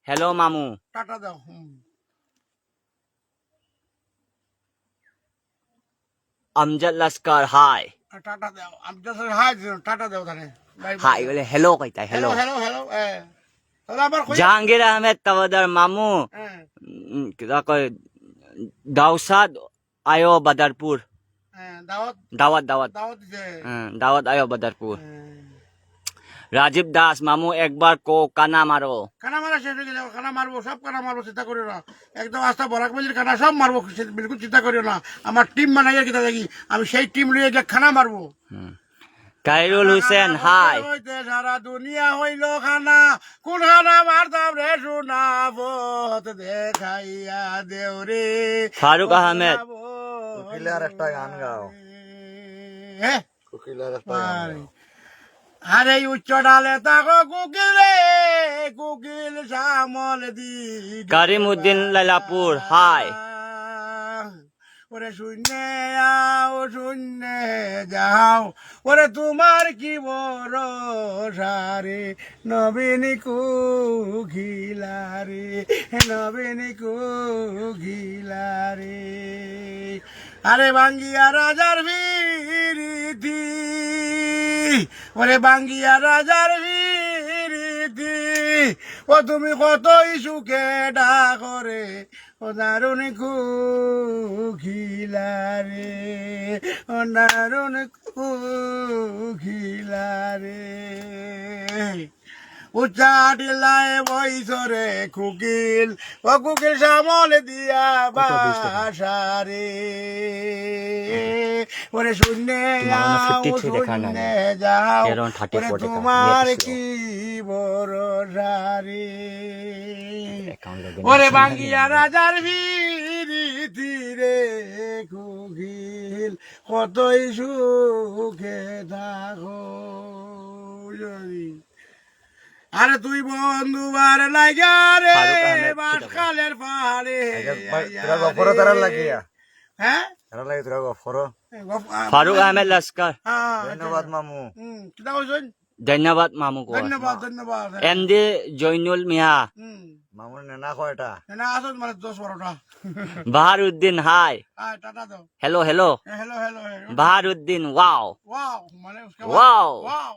হ্যালো মামু টাটা দাও আমজাদ লস্কর হাই টাটা দাও আমি তো হাই টাটা দাও তাহলে হাই বলে হ্যালো কইতা হ্যালো হ্যালো হ্যালো তাহলে আবার জাহাঙ্গীর আহমেদ তাওয়াদার মামু কিবা কয় দাউসাদ আয়ো বাদারপুর দাওয়াত দাওয়াত দাওয়াত দাওয়াত দিছে দাওয়াত আয়ো বাদারপুর রাজীব দাস মামু একবার কো কানা মারো খানা মারা শেষ হয়ে গেছে খানা মারবো সব খানা মারবো চিন্তা করিও না একদম আস্তা বরাক বাজির খানা সব মারবো বিলকুল চিন্তা করিও না আমার টিম বানাইয়া কিতা দেখি আমি সেই টিম লইয়া গিয়ে খানা মারবো কাইরুল হোসেন হাই সারা দুনিয়া হইল খানা কোন খানা মারতাম রে সোনা পথ দেখাইয়া দেও রে ফারুক আহমেদ কোকিলার একটা গান গাও কোকিলার একটা গান গাও আরে উচ্চ ডালে তাকো কুকিল রে কুকিল শ্যামল দি কারিমউদ্দিন লাইলাপুর হাই ওরে শূন্যে আও শূন্যে যাও ওরে তোমার কি বড় সারে নবীন কুকিলারে নবীন কুকিলারে আরে বাঙ্গিয়া রাজার ভিড়ি ওরে বাঙ্গিয়া রাজার ভিড়ি ও তুমি কতই সুখে ডাকরে ও দারুণ কুকিলারে ও দারুণ কুকিলারে উচ্চাটিলায় বইসরে কুকিল ও কুকিল সামল দিয়া বাসারে ওরে শূন্যে শূন্যে যাও ওরে তোমার কি ভরসারে ওরে বাঙ্গিয়া রাজার ভিড়ি রে কুকিল কতই সুখে থাকো আরে তুই বন্ধু বার লাগা রে ফারুক আহমেদ, বাসখালের পাহাড়ে তোরা গফর তারা লাগিয়া হ্যাঁ তারা লাগে তোরা গফর ফারুক আহমেদ লস্কর ধন্যবাদ মামু কিতা কইছেন ধন্যবাদ মামু কো ধন্যবাদ ধন্যবাদ এমডি জয়নুল মিয়া মামুর নেনা কয়টা না আসুন মানে 10-12টা বাহারউদ্দিন হাই টাটা দাও hello hello hello hello Baharuddin wow wow माने उसके बाद वाओ वाओ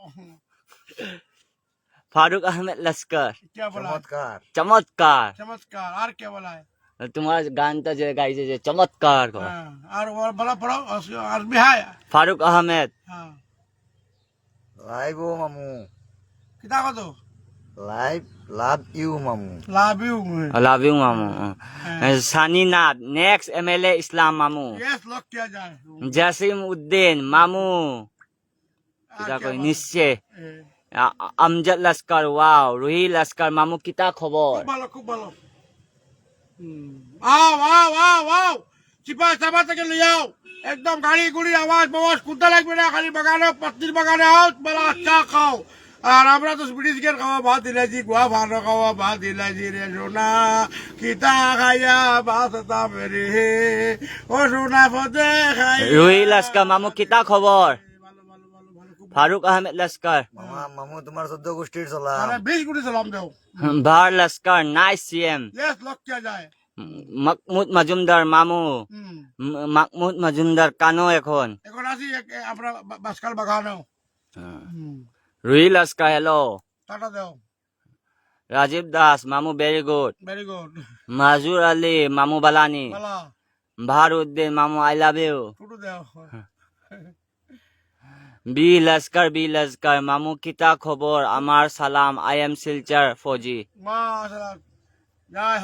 फारूक अहमद लश्कर क्या बोला চমৎকার चमत्कार चमत्कार और क्या बोला है तुम्हारा गान तो जो गाइছে যে चमत्कार को हाँ, और वो बोला पढ़ो और भी है फारूक अहमद हाँ লাইভ ও মামু कितना को तो লাইভ লাভ ইউ মামু लव यू लव यू मामू सानी नाथ नेक्स्ट एमएलए इस्लाम मामू यस लॉक किया जाए जसीम उद्दीन मामू और কিতা क्या কই बोला? নিশ্চে ए, আমজাদ লস্কর ওয়াও রুহি লস্কর মামু কিতা খবর खूब भालो खूब भालो आओ आओ आओ आओ चिपा चापा तक ले आओ एकदम गाड़ी गुड़ी आवाज बवाज कुत्ता लगবে না খালি বাগানে পত্তির বাগানে आओ বলা চা খাও আর আমরা তো ব্রিটিশ গের খাওয়া ভাত দিলাজি গোয়া ভালো খাওয়া ভাত দিলাজি রে সোনা কিতা খাইয়া বাসতা মেরে ও সোনা ফতে খাই রুহি লস্কর মামু কিতা খবর ভালো ভালো ভালো ভালো খুব ফারুক আহমেদ লস্কর মামা মামু তোমার 14 গোষ্ঠীর চলাম আরে 20 গুটি সালাম দাও ভার Laskar nice CM yes lock किया जाए মাহমুদ মজুমদার মামু হুম মাহমুদ মজুমদার কানো এখন এখন আসি আমরা বাসকাল বাগানো রুহি লস্কর হ্যালো টাটা দাও রাজীব দাস মামু very good very good Majur Ali মামু বালানি বালা বাহারউদ্দিন মামু আই লাভ ইউ টুটু দাও বি লস্কর মামু কিতা খবর আমার সালাম আই এম শিলচর ফৌজি মাশাআল্লাহ জয়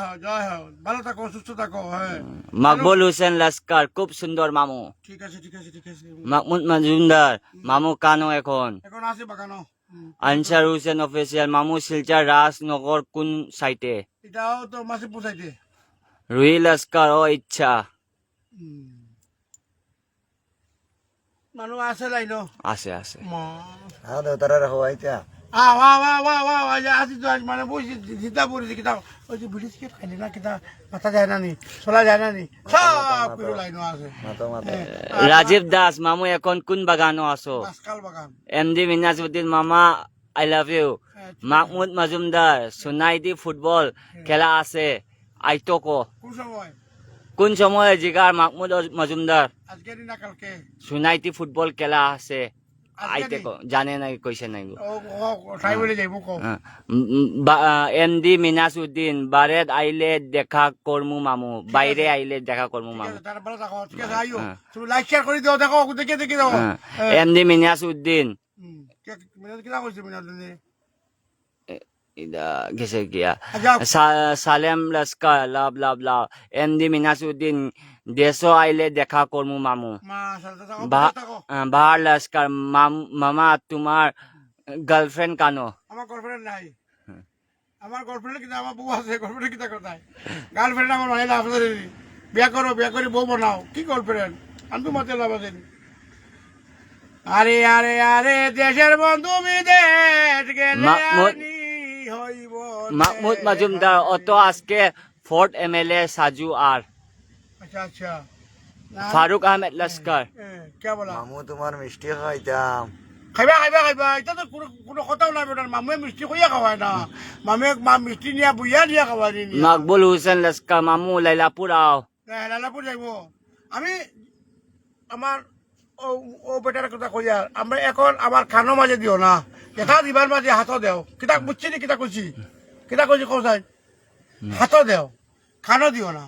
হও ভালো থাকো সুস্থ থাকো হ্যাঁ মকবুল হোসেন লস্কর খুব সুন্দর মামু ঠিক আছে ঠিক আছে ঠিক আছে মাহমুদ মজুমদার মামু কানো এখন এখন আসি বাগানো আনসার হোসেন অফিসিয়াল মামু শিলচর রাজনগর কোন সাইটে এটাও তো মাসে পৌঁছাইতে রুহি লস্কর ও ইচ্ছা মানুষ আছে লাইন আছে আছে হ্যাঁ দেউতারা রাখো আইতা আসি তো মানে বসে জিতা পড়েছি কিতা ওই যে ব্রিটিশ কে খাইলে না কিতা মাথা যায় না নি চলা যায় না নি সব কিছু লাইন আছে মাতো মাতো রাজীব দাস মামু এখন কোন বাগানো আছো বাসকাল বাগান এমডি মিনাজউদ্দিন মামা I love you Mahmud Majumdar সোনাইদি ফুটবল খেলা আছে আইতো কো কোন সময় কোন সময় জিগার মাহমুদ মজুমদার আজকে না কালকে সোনাইদি ফুটবল খেলা আছে আজকে আইতে কো জানে নাই কইছে নাই গো ট্রাই বলে যাইব কো এমডি মিনাজউদ্দিন বারেদ আইলে দেখা করমু মামু বাইরে আইলে দেখা করমু মামু তার ভালো থাকো ঠিক আছে আইও তুমি লাইক শেয়ার করে দিও দেখো দেখে দেখে দাও এমডি মিনাজউদ্দিন কিনা কইছে মিনাল ইদা গেছে গিয়া আচ্ছা সালেম লস্কর লাভ লাভ লাভ এমডি মিনাজউদ্দিন দেশো আইলে দেখা করমু মামু মাশাআল্লাহ থাকো বাহার লস্কর মামা তোমার গার্লফ্রেন্ড কানো আমার গার্লফ্রেন্ড নাই আমার গার্লফ্রেন্ড কিন্তু আমার বউ আছে গার্লফ্রেন্ড কিটা কথায় গার্লফ্রেন্ড আমার নাই না আপনাদের বিয়া করে বউ বানাও কি গার্লফ্রেন্ড আমি তো মতে লাভ আছে আরে আরে আরে দেশের বন্ধু বিদেশ গেলে আনি হইব মাহমুদ মজুমদার অত আজকে ফোর্ট এমএলএ সাজু আর আচ্ছা আচ্ছা ফারুক আহমেদ লস্কর কে বলা মামু তোমার মিষ্টি খাইতাম খাইবা এটা তো কোনো কথাও নাই বেটার মামুয়ে মিষ্টি কইয়া খাওয়ায় না মামুয়ে মিষ্টি নিয়া বুইয়া নিয়া খাওয়াই নি মকবুল হোসেন লস্কর মামু লাইলাপুর আও লালাপুর যাইব আমি আমার ও বেটার কথা কইয়া আমরা এখন আমার খানো মাঝে দিও না এটা দিবার মাঝে হাত দেও কিতা বুঝছি নি কিতা কইছি কৌসাই হাত দেও খানো দিও না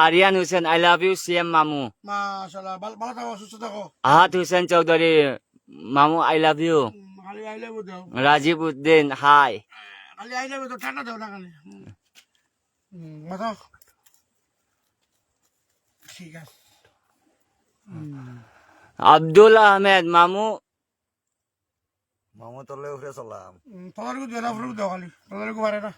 Aryan Hossain I love you CM মামু মাশাআল্লাহ ভালো থাকো সুস্থ থাকো আহাত হোসেন চৌধুরী মামু আই লাভ ইউ খালি আইলে দেও রাজীব উদ্দিন হাই খালি আইলে তো ঠান্ডা দেও না খালি মাথা ঠিক আছে আব্দুল আহমেদ মামু মামু তলে উঠে চলাম তোমার দেও না ফুল দেও খালি তোমার পারে না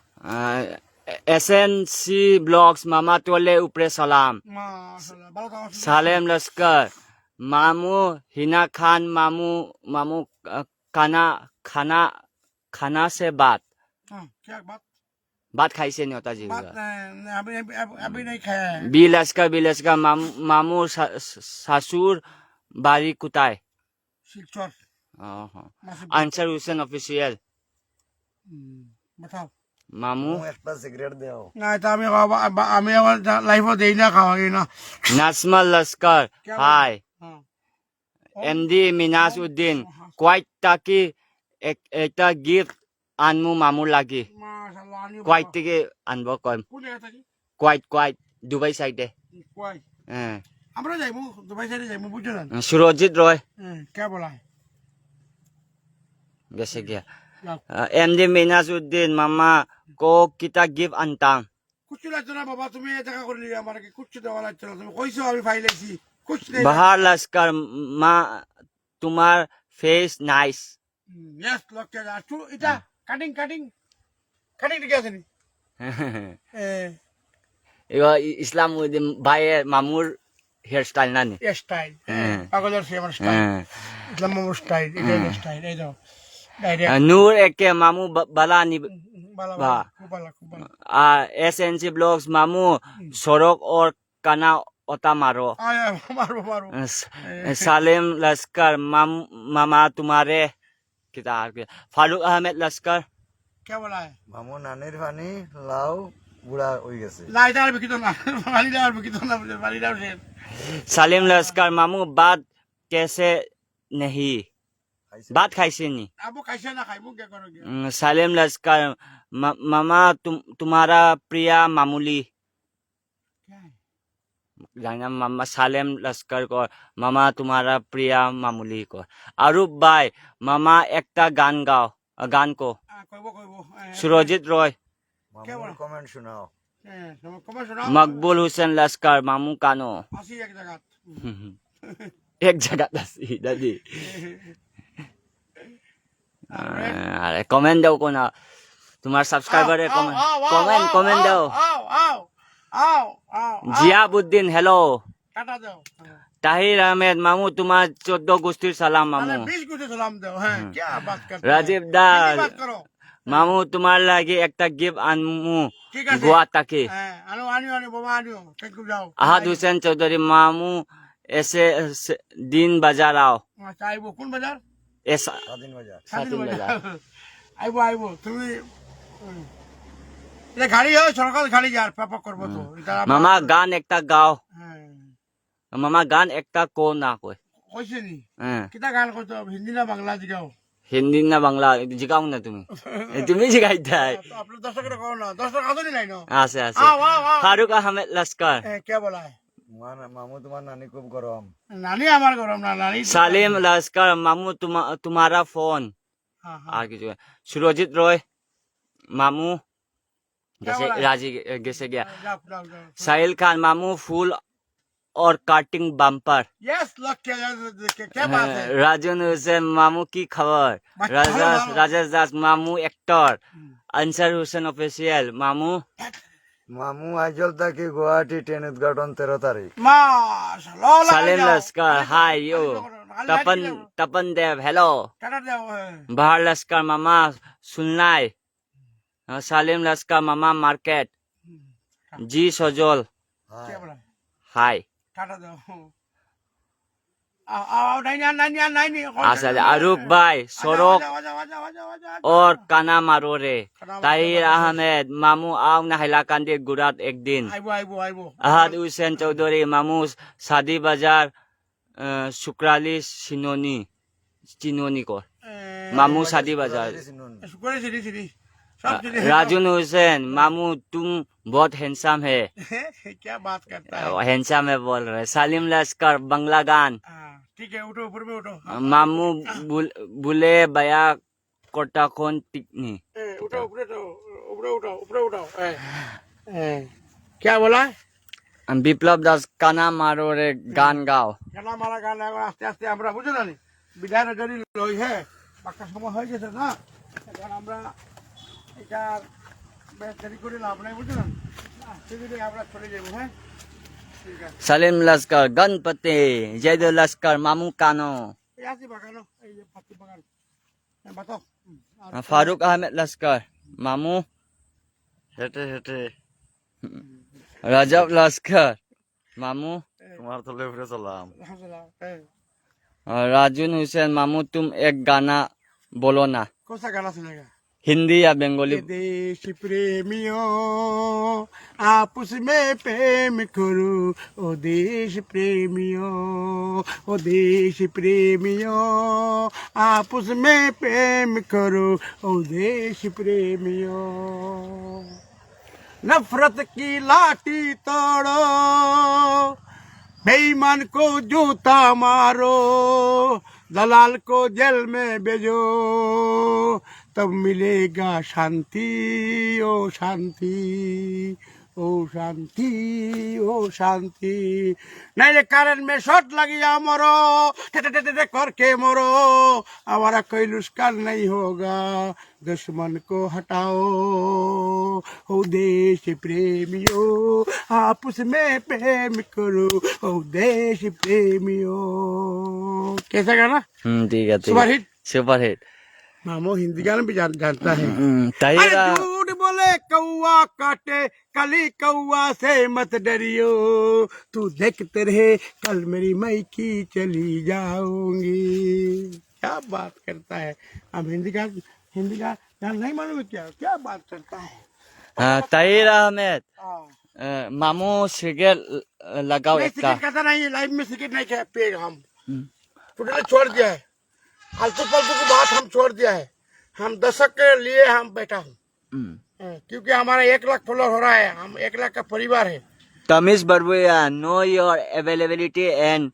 এসএনসি ব্লগস মামা তোলে উপরে সালাম মাশাআল্লাহ ভালো থাকো সালেম লস্কর মামু হিনা খান মামু खाना खाना खाना से बात हाँ क्या बात बात खाइसे नेताजी बात अभी अभी नहीं खाया है बिलस्कर मामू सासुर बारी कुताय शिलचर मासुद आंसर हुसैन ऑफिशियल बताओ मामू একটা সিগারেট দাও না এটা আমি আমার লাইফে দেই না খাওয়া না नाजमा लश्कर हाय হ্যাঁ एमडी मिनाज उद्दीन क्वाइट ताकि एक गिफ्ट आनमु मामू लागी মাশাআল্লাহ আমি क्वाइट के आनबो कम কোন জায়গা থাকি क्वाइट दुबई साइड কই है আমরা যাইবো দুবাই সাইডে যাইবো বুঝছো না सुरजीत रॉय क्या बोला है जैसे क्या लाओ। एमडी मिनाज उद्दीन मामा को किता गिफ्ट अंतांग कुछ লাগতো না বাবা তুমি এই দেখা করে নিয়ে আমাকে কুछ দেওয়া লাগতো না তুমি কইছো আমি ফাইলাইছি कुछ নেই बाहर लश्कर मा तुम्हार फेस नाइस यस লক কে আর তুই এটা কাটিং কাটিং কাটিং ঠিক আছে নি इ거 इस्लाम उद्दीन भाई मामूर हेयर स्टाइल ना नी এই স্টাইল পাগলের সে আমার স্টাইল ইসলাম মামুর স্টাইল এটা স্টাইল এই দাও ডাইরেক্ট नूर एके मामू बाला नी বালা বা। খুব ভালো খুব ভালো एसएनसी ब्लॉग्स मामू सोरक और काना ओता मारो আয় মারবো মারবো सालिम लश्कर मामा तुम्हारे किताब के फारूक अहमद लश्कर क्या बोला है মামু নানির পানি লাউ বুড়া হয়ে গেছে না এটা আর বিকিত না বাড়ি দাও বিকিত না বাড়ি দাও সে सालिम लश्कर मामू बात कैसे नहीं बात खाइसे नहीं আবু কাইছে না খাইবো কে করোগে सालिम लश्कर मामा तुम्हारा प्रिय मामूली क्या है जाना मामा सालेम लश्कर को मामा तुम्हारा प्रिय मामूली को अरूप भाई मामा एकता गान को কইবো কইবো सुरजीत रॉय মামুর কমেন্ট শোনাও কমা শোনা मकबूल हुसैन लश्कर मामू कानो আসি এক জায়গা एक जगह दसी दादी अरे कमेंट दो को ना तुम्हारा सब्सक्राइबर है कमेंट दो আও আও আও আও जियाबुद्दीन हेलो কাটা দাও ताहिर अहमद मामू तुम्हारा 14 गुस्तिर सलाम মানে मामू 20 গুতে সালাম দাও হ্যাঁ কি বাত করতে राजीव কি दास বাত করো मामू तुम्हारे लागे एक गिफ्ट आनमू ঠিক আছে गोवा ताकि হ্যাঁ আনো আনিও আনিও বাবা আনিও ঠিক যাও अहद हुसैन चौधरी मामू ऐसे दिन बाजार आओ আচ্ছা আইবো কোন বাজার ऐसा স্বাধীন বাজার साथी बाजार আইবো আইবো তুমি এটা গাড়ি হয় সরকার গাড়ি যার পাপা করবো তো এটা मामा गान एकता गाओ হ্যাঁ मामा गान एकता को ना कोई কইছে নি हाँ। কিটা গান করতে হিন্দি না বাংলা জিগাও हिंदी ना बांग्ला जिगाऊ ना तुम्हें तुम्हें जिगाई था তো আপনার দর্শকের কও না দর্শক আদরি নাই না आसे आसे আও আও আও फारूक अहमद लश्कर কে বলা है মামু তোমার নানি খুব গরম নানি আমার গরম না নানি सालिम लश्कर मामू तुम्हारा फोन হ্যাঁ হ্যাঁ और किसी सुरजीत रॉय मामू क्या जैसे बोला है? राजी जैसे गया যাও যাও যাও साहिल खान मामू फूल और काटिंग बम्पर यस लक क्या बात है राजन हुसैन मामू की खबर राजेश दास मामू एक्टर अंसर हुसैन ऑफिशियल मामू মামু আইজল থাকি গুয়াহাটি ট্রেন উদ্ঘাটন 13 তারিখ माशाल्लाह सालिम लश्कर हाय यो तपन देव हेलो टाटा जाओ बाहर लश्कर मामा सुननाय सालिम लश्कर मामा मार्केट जी सजोल क्या बोला हाय टाटा जाओ आओ नहीं आसल अरूप भाई सोरोक और काना मारो रे ताहिर अहमद मामू आओ ना हैलाकांदी गुरात एक दिन आइबो आइबो आइबो अहद हुसैन चौधरी मामू शादी बाजार शुक्राली चिनोनी को मामू शादी बाजार शुक्र सिरी सिरी सब सिरी राजून हुसैन मामू तुम बहुत हैंडसम है क्या बात करता है हैंडसम है बोल रहे सालिम लश्कर बंगला गान ठीक है उठो ऊपर में उठो मामू बुले बया कोटा कौन टिकनी उठो ऊपर उठो ऊपर उठो क्या बोला বিপ্লব দাস কানা মারো রে গান গাও গানা মারা গান এখন আস্তে আস্তে আমরা বুঝো না বিদায় যদি লই হ্যাঁ পাক্কা সময় হয়ে গেছে না এখন আমরা এটা বেশ দেরি করে লাভ নাই বুঝো না সেদিকে আমরা চলে যাবো হ্যাঁ ঠিক আছে সালিম লস্কর গণপতি জয়দ লস্কর মামু কানো এই আসি বাগানো এই যে পাতি বাগান বাতো ফারুক আহমেদ লস্কর মামু হেঁটে হেঁটে রাজব লস্কর মামু তোমার তলে ফিরে চলাম। राजून हुसैन मामू तुम एक गाना बोलो ना कौन सा गाना सुनेगा हिंदी या बंगाली ये देश प्रेमियों आपस में प्रेम करो ओ देश प्रेमियों ओ देश प्रेमियों आपस में प्रेम करो ओ देश प्रेमियों नफरत की लाठी तोड़ो बेईमान को जूता मारो दलाल को जेल में भेजो तब मिलेगा शांति ओ शांति ओ शांति ओ शांति नहीं रे कारण में शॉट लगिया मरो टे करके मरो हमारा कोई नुकसान नहीं होगा दुश्मन को हटाओ ओ देश प्रेमियों आपस में प्रेम करो ओ देश प्रेमियों कैसा गाना ठीक है सुपर हिट सुपर हिट मामो हिंदी गाना भी जानता है ताहिरा अरे झूठ बोले कौआ काटे कली कौआ से मत डरियो तू देखते रहे कल मेरी मैकी चली जाऊंगी क्या बात करता है हम हिंदी का गाना नहीं मालूम क्या क्या बात करता है ताहिरा अहमद हाँ। मामू सिगरेट लगाओ नहीं एक का सिगरेट खाता नहीं लाइफ में सिगरेट नहीं खाए पिएगा हम टोटली छोड़ दिया है आलतू फालतू की बात हम छोड़ दिया है हम दशक के लिए हम बैठा हूँ क्योंकि हमारा 1 लाख फॉलोअर हो रहा है हम 1 लाख का परिवार है Tamiz Barbhuiya know your availability and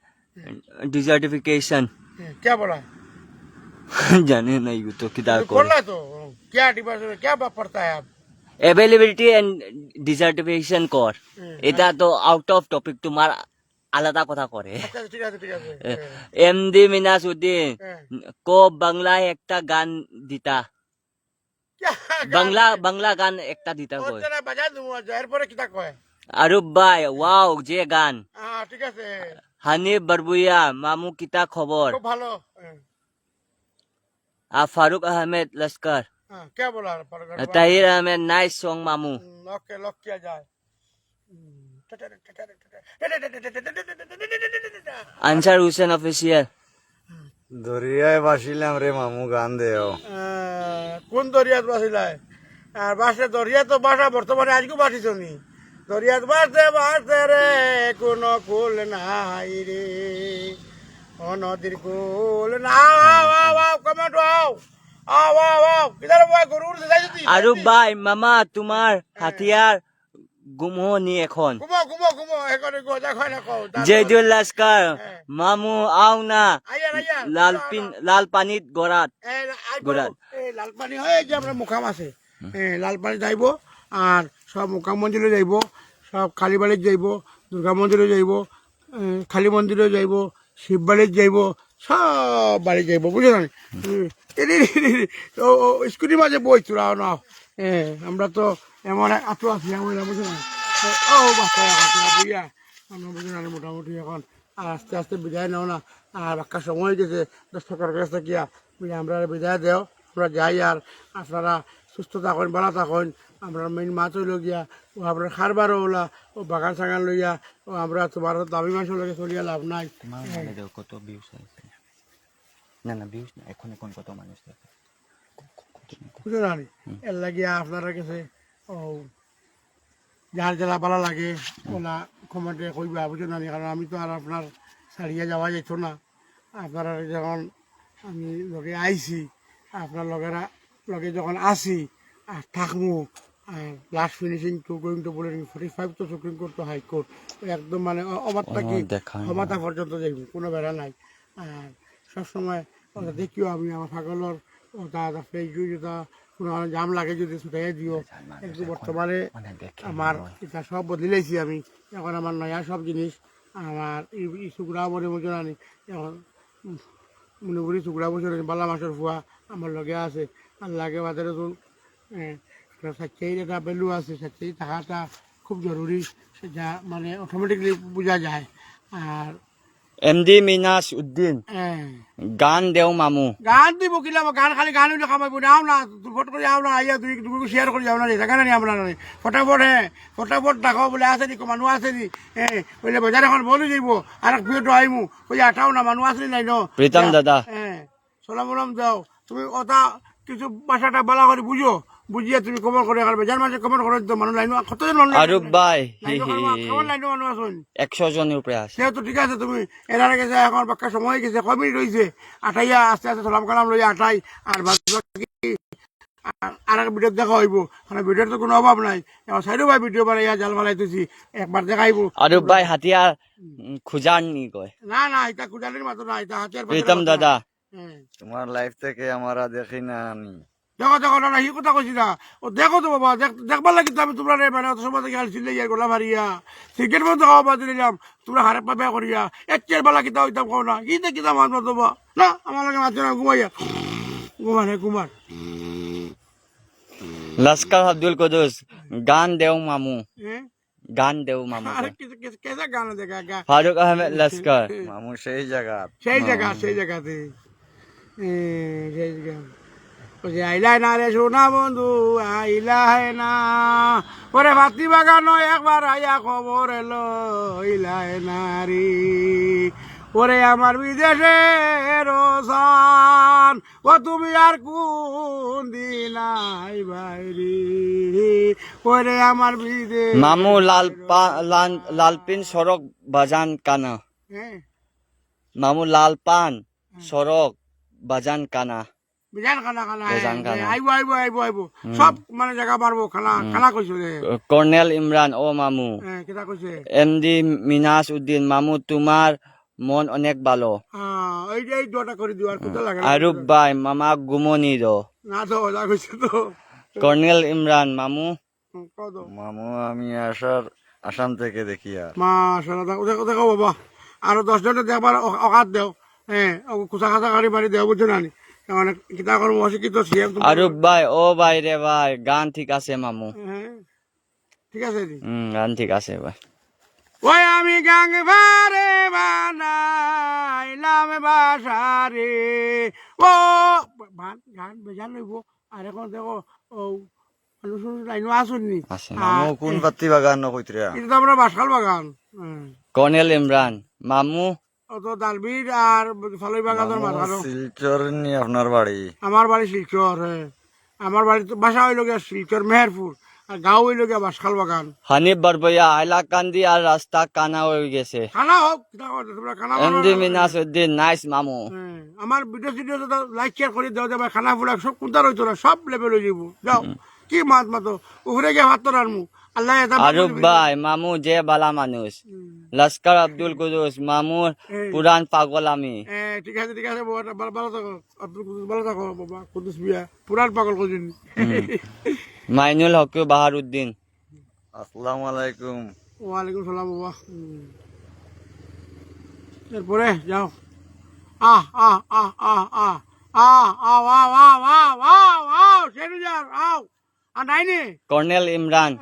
desertification क्या बोला जाने नहीं तो किताब को बोला तो क्या डिपार्टमेंट में क्या पढ़ता है आप এভেলেবিলিটি এন্ড ডিজার্টিফিকেশন কর এটা তো আউট অফ টপিক তোমার আলাদা কথা করে अच्छा ठीक है ठीक है এমডি মিনাসউদ্দিন কো বাংলায় একটা গান দিতা क्या বাংলা গান একটা দিতা কই और बजा दूंगा जहर पर कितना को है আরুব ভাই ওয়াও যে গান हाँ ठीक है হানিফ বরবুয়া মামু কিতা খবর खूब ভালো ফারুক আহমেদ লস্কর हाँ क्या बोला তাহির আহমেদ নাইস সং মামু ओके लॉक किया जाए আনসার হোসেন অফিসিয়াল দরিয়ায় বাসিলাম রে মামু গান দেও। কোন দরিয়াত বাসিলায় আর বাসে দরিয়া তো বাসা বর্তমানে আজকে বাসিছ নি দরিয়াত বাসে বাসে রে কোনো কুল নাই রে ও নদীর কুল না আও আও আও কমেন্ট আও আও আও আও কিদার বয় গরুর যাই যদি আরুব ভাই মামা তোমার হাতিয়ার গুমনি এখন ঘুমো ঘুমো ঘুমো এখন গোজা খায় না কও জয়দুল লস্কর মামু আও না আইয়া আইয়া লাল পানিত গড়াত গোড়াত লাল পানি হয় যে আমরা মুখাম আছে লাল পানি যাইব আর সব মুখাম মন্দিরে যাইব সব কালীবাড়িত যাইব দুর্গা মন্দিরে যাইব কালী মন্দিরে যাইব শিববাড়িত যাইব সব বাড়ি যাইব বুঝলো না স্কুটির মাঝে বই চূড়াও না আমরা তো এমন আতো আছি আমরা বুঝলো না ও বাচ্চা বুঝিয়া আমরা বুঝলো না মোটামুটি এখন আর আস্তে আস্তে বিদায় নাও না আর একটা সময় গেছে দর্শকের কাছ থেকে বুঝে আমরা বিদায় দেও আমরা যাই আর আপনারা সুস্থ থাকুন ভালো থাকুন আমরা মেইন মাছ হইল গিয়া ও আপনার খারবারও ওলা ও বাগান সাগান লইয়া ও আমরা তোমার দামি মাংস লগে চলিয়া লাভ নাই কত ভিউজ আছে না না ভিউজ না এখন এখন কত মানুষ দেখে বুঝলো না এর লাগিয়া আপনারা কাছে ও যার জেলা ভালো লাগে ওলা কমেন্টে কইবা বুঝলো না কারণ আমি তো আর আপনার ছাড়িয়ে যাওয়া যেত না আপনারা যখন আমি লগে আইছি আপনার লগে যখন আসি আর থাকবো আর last finishing to going to বলে 45 তো সুপ্রিম কোর্ট তো হাইকোর্ট একদম মানে অবাধটা কি ক্ষমতা পর্যন্ত যাইব কোনো বেড়া নাই আর সবসময় ওটা দেখিও আমি আমার ছাগলের ওটা ফেসবুক যেটা কোনো জাম লাগে যদি ছুটাইয়া দিও কিন্তু বর্তমানে আমার এটা সব বদলাইছি আমি এখন আমার নয়া সব জিনিস আমার এই চুকরা মনে মতো আনি এখন মনে করি চুকরা বছর বালা মাছের ফুয়া আমার লগে আছে আর লাগে বাজারে তো স্বেচ্ছাই একটা ভ্যালু আছে স্বেচ্ছাই থাকাটা খুব জরুরি যা মানে অটোমেটিকলি বোঝা যায় আর এমডি মিনাস উদ্দিন গান দেও মামু গান দিব কিলা গান খালি গান হইলে কামাইব না আও না ফট করে আও না আইয়া দুই দুই শেয়ার করে যাও না রে গান নিয়ে আমরা ফটাফট দেখাও বলে আছে নি মানুষ আছে নি বলে বাজার এখন বলে যাইব আর ভিডিও আইমু ওই আটাও না মানুষ আছে নাই ন প্রীতম দাদা সালাম সালাম দাও তুমি কথা কিছু ভাষাটা বালা করে বুঝো বুঝিয়ে তুমি কমেন্ট করে আর বেজার মাঝে কমেন্ট করে তো মানুষ লাইন কতজন মানুষ আরুপ ভাই কেমন লাইন মানুষ আসুন 100 জনের উপরে আছে সেহেতু ঠিক আছে তুমি এর আগে গেছে এখন বাক্কা সময় গেছে কয় মিনিট রয়েছে আটাইয়া আস্তে আস্তে সালাম কালাম লইয়া আটাই আর আর এক ভিডিও দেখা হইব মানে ভিডিওর তো কোনো অভাব নাই সাইডও ভাই ভিডিও বানাইয়া জাল বানাইতেছি একবার দেখাইব আরুপ ভাই হাতিয়ার খুঁজার নি কয় না এটা কুজালির মাত্র না এটা হাতিয়ার প্রীতম দাদা তোমার লাইফ থেকে আমরা দেখি না আমি দেখো না সি কথা কইছি না ও দেখো তো বাবা দেখবার লাগি তো আমি তোমরা মানে অত সময় থেকে আলছিল ইয়া গোলা ভারিয়া ক্রিকেট মতো খাওয়া বাদ দিলাম তোমরা হারে পাবে করিয়া এক চেয়ার বেলা কিতা হইতাম কও না কি কিতা মাছ দেবো না আমার লাগে মাছ না ঘুমাইয়া ঘুমান লস্কর আব্দুল কুদুস গান দেও মামু গান দেও মামু আরে কেসা গান দেখা ফারুক আহমেদ লস্কর মামু সেই জায়গা সেই জায়গাতে সেই জায়গা আইলাই না রে সোনা বন্ধু আইলাই না ওরে ভাতি বাগানো একবার আইয়া খবর এলো আইলাই না রে ওরে আমার বিদেশের সান ও তুমি আর কোন দিন আইবাইরি ওরে আমার বিদেশ মামু লালপিন সড়ক বাজান কানা মামু লালপান সড়ক বাজান কানা বিজান খানা আইব সব মানে জায়গা মারবো খানা কইছো কর্নেল ইমরান ও মামু কিটা কইছে এমডি মিনাস উদ্দিন মামু তোমার মন অনেক ভালো এই দুটা করে দিও আর কোথা লাগে আরুপ ভাই মামা গুমনি দো না তো যা কইছে তো কর্নেল ইমরান মামু কত মামু আমি আসাম থেকে দেখি আর মাশাআল্লাহ দেখো বাবা আরো 10 জনের দেখবার অকাত দেও কুচা খাচা গাড়ি বাড়ি দেও বুঝছো না মানে কিতা করবো অশিক্ষিত সিএম আরুপ ভাই ও ভাই রে ভাই গান ঠিক আছে মামু ঠিক আছে গান ঠিক আছে ভাই ওই আমি গাং ভারে বানাইলাম বাসারে ও গান বেজান লইব আর এখন দেখো ও লাইন আসুননি মামু কোন পাত্তি বাগান কইতরা এটা তো আমরা বাসখাল বাগান কর্নেল ইমরান মামু অত দালবির আর ফালই বাগানের মাঝখানে শিলচর নি আপনার বাড়ি আমার বাড়ি শিলচর আমার বাড়ি তো বাসা হইল গিয়া শিলচর মেহেরপুর আর গাঁও হইল গিয়া বাসখাল বাগান হানিফ বারবইয়া হাইলাকান্দি আর রাস্তা কানা হয়ে গেছে খানা হোক তোমরা খানা এমডি মিনাস উদ্দিন নাইস মামু আমার ভিডিও সিডিও লাইক শেয়ার করে দেওয়া যাবে খানা ফুলা সব কোনটা রইতো না সব লেভেল হয়ে যাব যাও কি মাত মাতো উহরে গিয়ে ভাত তো রানমু আল্লাহ আরুপ ভাই মামু যে বালা মানুষ লস্কর আব্দুল কুদুস মামুর পুরান পাগল আমি ঠিক আছে ভালো থাকো আব্দুল কুদুস ভালো থাকো বাবা কুদুস বিয়া পুরান পাগল কদিন মাইনুল হক বাহার উদ্দিন আসসালামু আলাইকুম ওয়ালাইকুম সালাম বাবা এরপরে যাও কর্নেল ইমরান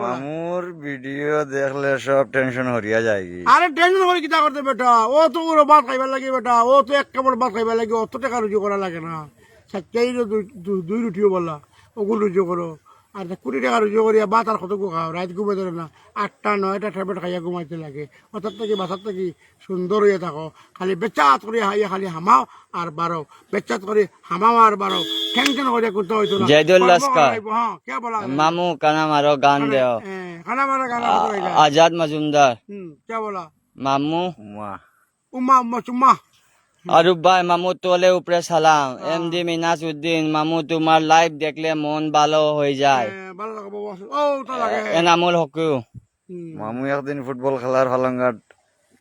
মামুর ভিডিও দেখলে সব টেনশন হরিয়া যায় আরে টেনশন করে কিতা করতে বেটা ও তো পুরো ভাত খাইবার লাগে বেটা ও তো এক কাপড় ভাত খাইবার লাগে অত টাকা রুজি করা লাগে না চাই দুই রুটিও বললা ওগুলো রুজি করো আর 20 টাকা রুজি করিয়া ভাত আর কত খাও রাত ঘুমাই ধরে না 8টা 9টা ট্যাবলেট খাইয়া ঘুমাইতে লাগে অর্থাৎ থেকে বাসার থেকে সুন্দর হইয়া থাকো খালি বেচাত করে হাইয়া খালি হামাও আর বারো বেচাত করে হামাও আর বারো টেনশন করে করতে হইতো না জয়দুল লস্কর কে বলা মামু কানা মারো গান দেও খানা মারা গান আজাদ মজুমদার কে বলা মামু উম্মা চুম্মা আরুপ ভাই মামু তোলে উপরে সালাম এমডি মিনাস উদ্দিন মামু তোমার লাইভ দেখলে মন ভালো হয়ে যায় ভালো লাগে বাবা ও তো লাগে এনামুল হকু মামু একদিন ফুটবল খেলার ফালাঙ্গাট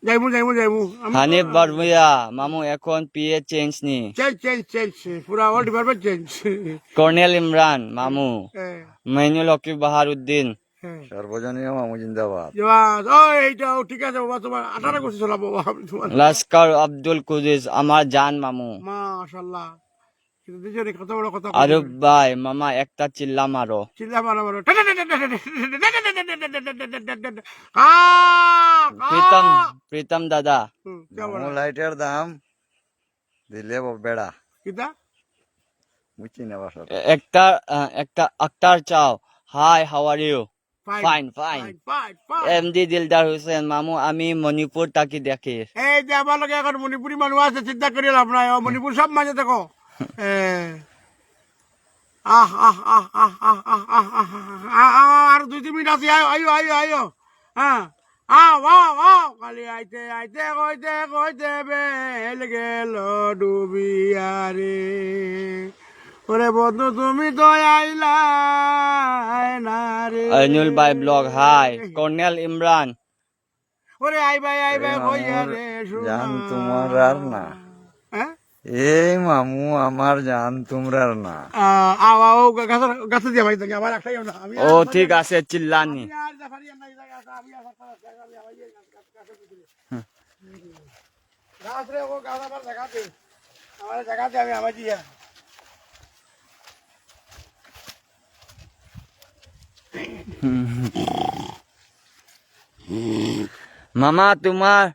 যাইমু হানিফ বারবুয়া মামু এখন পিএ চেঞ্জ নি চেঞ্জ পুরা all department change colonel Imran মামু মাইনুল হক বাহার উদ্দিন সর্বজনীয় মামু জিন্দাবাদ এইটাও ঠিক আছে বাবা তোমার 18 কোটি চলাবো লস্কর আব্দুল কুদুস আমার জান মামু মাশাআল্লাহ কিন্তু দুজনে কত বড় কথা আরুপ ভাই মামা একটা চিল্লা মারো চিল্লা মারো মারো প্রীতম প্রীতম দাদা মামু লাইটের দাম দিলে বেড়া কিতা বুঝছি না বাসা একটা একটা আক্তার চাও hi how are you fine fine MD Dildar Hossain মামু আমি মণিপুর তাকি দেখি এই যে আমার লগে এখন মণিপুরি মানুষ আছে চিন্তা করি লাভ নাই ও মণিপুর সব মাঝে দেখো আর 2-3 মিনিট আছে আইও আইও আইও হ্যাঁ খালি আইতে আইতে কইতে কইতে বেল গেল ডুবিয়ারে ওরে বন্ধু তুমি তো আইলা না রে আইনুল ভাই ব্লগ হাই কর্নেল ইমরান ওরে আই ভাই কইয়া রে জান তোমার আর না হ্যাঁ এই মামু আমার জান তোমরার না আও গাছ দিয়া ভাই তুমি আমার একটাই না আমি ও ঠিক আছে চিল্লানি আর জাফারি না এই জায়গা আমি আর গাছ রে ও গাছ আমার জায়গাতে আমার জায়গাতে আমি আমার দিয়া মামা তোমার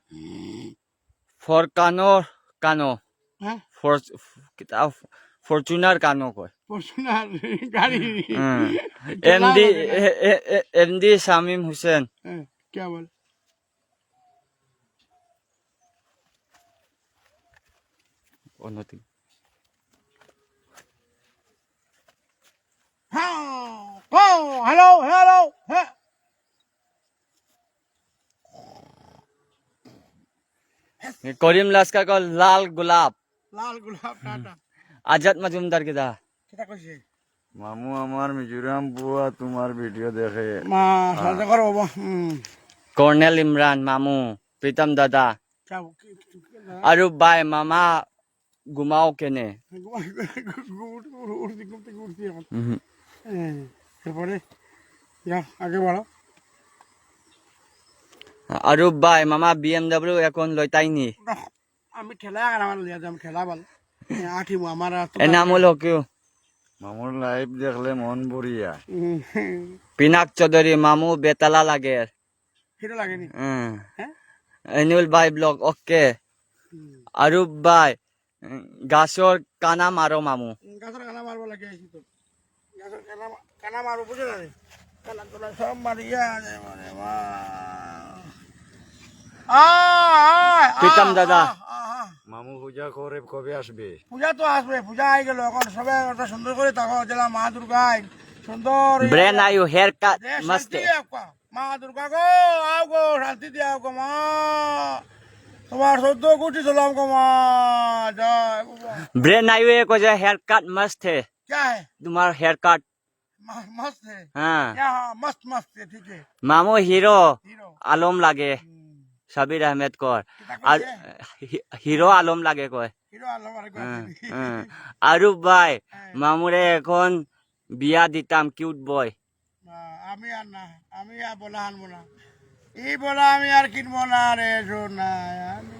ফরকানোর কানো হ্যাঁ ফরচুনার কানো কয় ফরচুনার গাড়ি এমডি এমডি শামিম হোসেন क्या बोल Oh, nothing. हेलो हेलो করিম লাস্কা কল লাল গোলাপ লাল গোলাপ টাটা আজাদ মজুমদার কিদা কিটা কইছে মামু আমার মিজোরাম বুয়া তোমার ভিডিও দেখে মা সাজা করো বাবা কর্নেল ইমরান মামু প্রীতম দাদা আরুপ ভাই মামা ঘুমাও কেনে এরপরে আগে বাড়ো আরুপ ভাই মামা বিএমডব্লিউ এখন লইতাইনি আমি ঠেলা আমার লিয়া যাম ঠেলা বল আঠিমু আমার এনামুল হকিও মামুর লাইভ দেখলে মন ভরিয়া পিনাক চৌধুরী মামু বেতালা লাগে হিরো লাগেনি হ্যাঁ এনুল ভাই ব্লগ ওকে আরুপ ভাই গাছর কানা মারো মামু গাছের কানা মারবো লাগে আইছি তো গাছের কানা মারবো বুঝে না কানা তোলা সব মারিয়া মানে মা প্রীতম দাদা মামু পূজা করে কবে আসবে পূজা তো আসবে পূজা আই গেল এখন সবাই ওটা সুন্দর করে থাকো জেলা মা দুর্গা সুন্দর ব্রেন আয়ু হেয়ার কাট মস্ত মা দুর্গা গো আও গো শান্তি দিয়া গো মা তোমার 14 কোটি সালাম গো মা জয় বাবা ब्रेन आयु एक वजह हेयर कट मस्त है क्या है तुम्हारा हेयर कट मस्त है हाँ क्या मस्त मस्त है ठीक है मामू हीरो हीरो आलम लागे शबीर अहमद कौर और হিরো আলম লাগে কয় হিরো আলম আর আরুপ ভাই মামুরে এখন বিয়া দিতাম কিউট বয় আমি আর না আমি আর বলা আনবো না এই বলা আমি আর কিনবো না রে সোনা আমি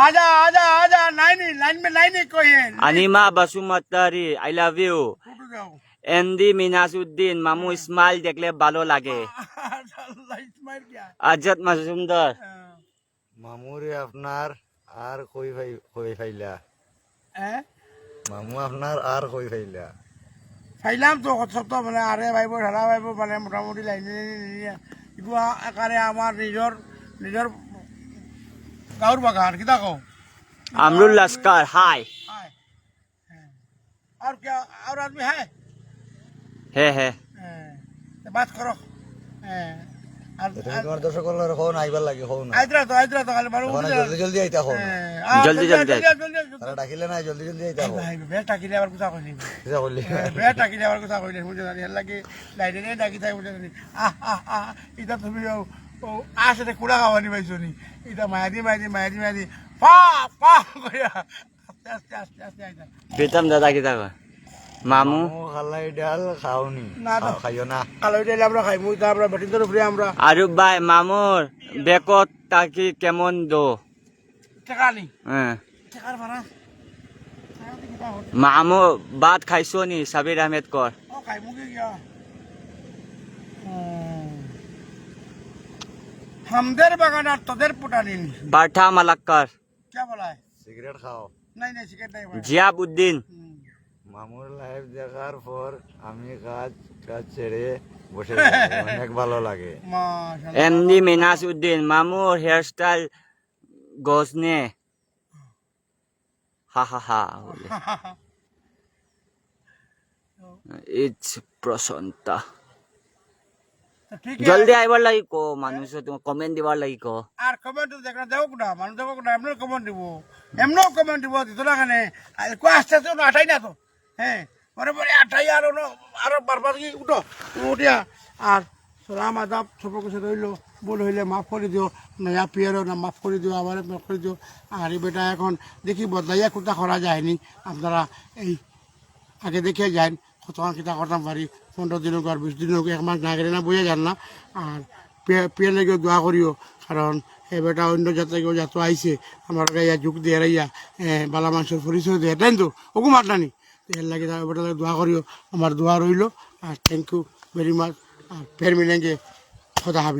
आजा आजा आजा नाइनी लाइन में नाइनी कोई है Anima Basumatary I love you MD Minasuddin मामू स्माइल देखले ভালো লাগে स्माइल क्या আজাদ মজুমদার মামুরে আপনার আর কই ফাইলা মামু আপনার আর কই ফাইলা ফাইলাম তো কত মানে আরে ভাইব ঢালা ভাইব মানে মোটামুটি লাইনে এগুলো আকারে আমার নিজের गाउर बागान कितना को अमरुल लश्कर हाय और क्या और आदमी है तो बात करो তোমার দর্শকরা কোন আইবার লাগে কোন আইদ্রা তো খালি মারো জলদি জলদি আইতা কোন জলদি তারা ডাকিলে না জলদি জলদি আইতা কোন ভাই বে টাকি দেবার কথা কইনি কিটা বললি বে টাকি দেবার কথা কইনি বুঝছ না এর লাগি লাইনে ডাকি তাই বুঝছ না এটা তুমি ও আসলে কুড়া খাওয়ানি পাইছনি এটা মায়াদি পা কইয়া আস্তে আইতা প্রীতম দাদা কি থাকো মামু খালাই ডাল খাওনি না তো খাইও না খালাই ডাল আমরা খাইমু তারপরে বেটিন্দর উপরে আমরা আরুপ ভাই মামুর বেকত তাকি কেমন দো টাকা নি হ্যাঁ টাকার ভাড়া মামু ভাত খাইছো নি সাবির আহমেদ কর ও খাই মুখে গিয়া হামদের বাগান আর তোদের পুটানিন বারঠা মালাক্কার क्या बोला है সিগারেট খাও नहीं सिगरेट नहीं बोला জিয়াব উদ্দিন মামুর লাইভ দেখার পর আমি কাজ ছেড়ে বসে যাই। অনেক ভালো লাগে माशाल्लाह এমডি মিনাস উদ্দিন মামুর হেয়ারস্টাইল গজনে হা হা হা বলে ইটস প্রশান্তা तो ठीक है জলদি আইবার লাগি কো মানুষ তুমি কমেন্ট দিবার লাগি কো আর কমেন্ট দেখা দেও কুডা মানুষ দেব কুডা এমন কমেন্ট দিব দিত না কানে কো আসতে তো আঠাই না তো হ্যাঁ পরে পরে আঠাই আর আরো বারবার কি উঠো উঠিয়া আর সালাম আদাব সবকে সাথে হইলো ভুল হইলে মাফ করে দিও নয়া পিয়ারও না মাফ করে দিও আবার মাফ করে দিও আর এই বেটা এখন দেখি বদলাইয়া কোথা করা যায়নি আপনারা এই আগে দেখে যান কতক্ষণ কিতা করতাম পারি 15 দিন হোক আর 20 দিন হোক 1 মাস না গেলে না বুঝে যান না আর পেয়ে লেগেও দোয়া করিও কারণ এই বেটা অন্য যাত্রা কেউ যাত্রা আইসে আমার গাইয়া যুগ দিয়ে রাইয়া বালা মানুষের পরিচয় দিয়ে তাই তো ওগু মারলানি এর লাগে বেটা দোয়া করিও আমার দোয়া রইল আর থ্যাংক ইউ ভেরি মাচ আর ফের মিলেঙ্গে খোদা হাফিজ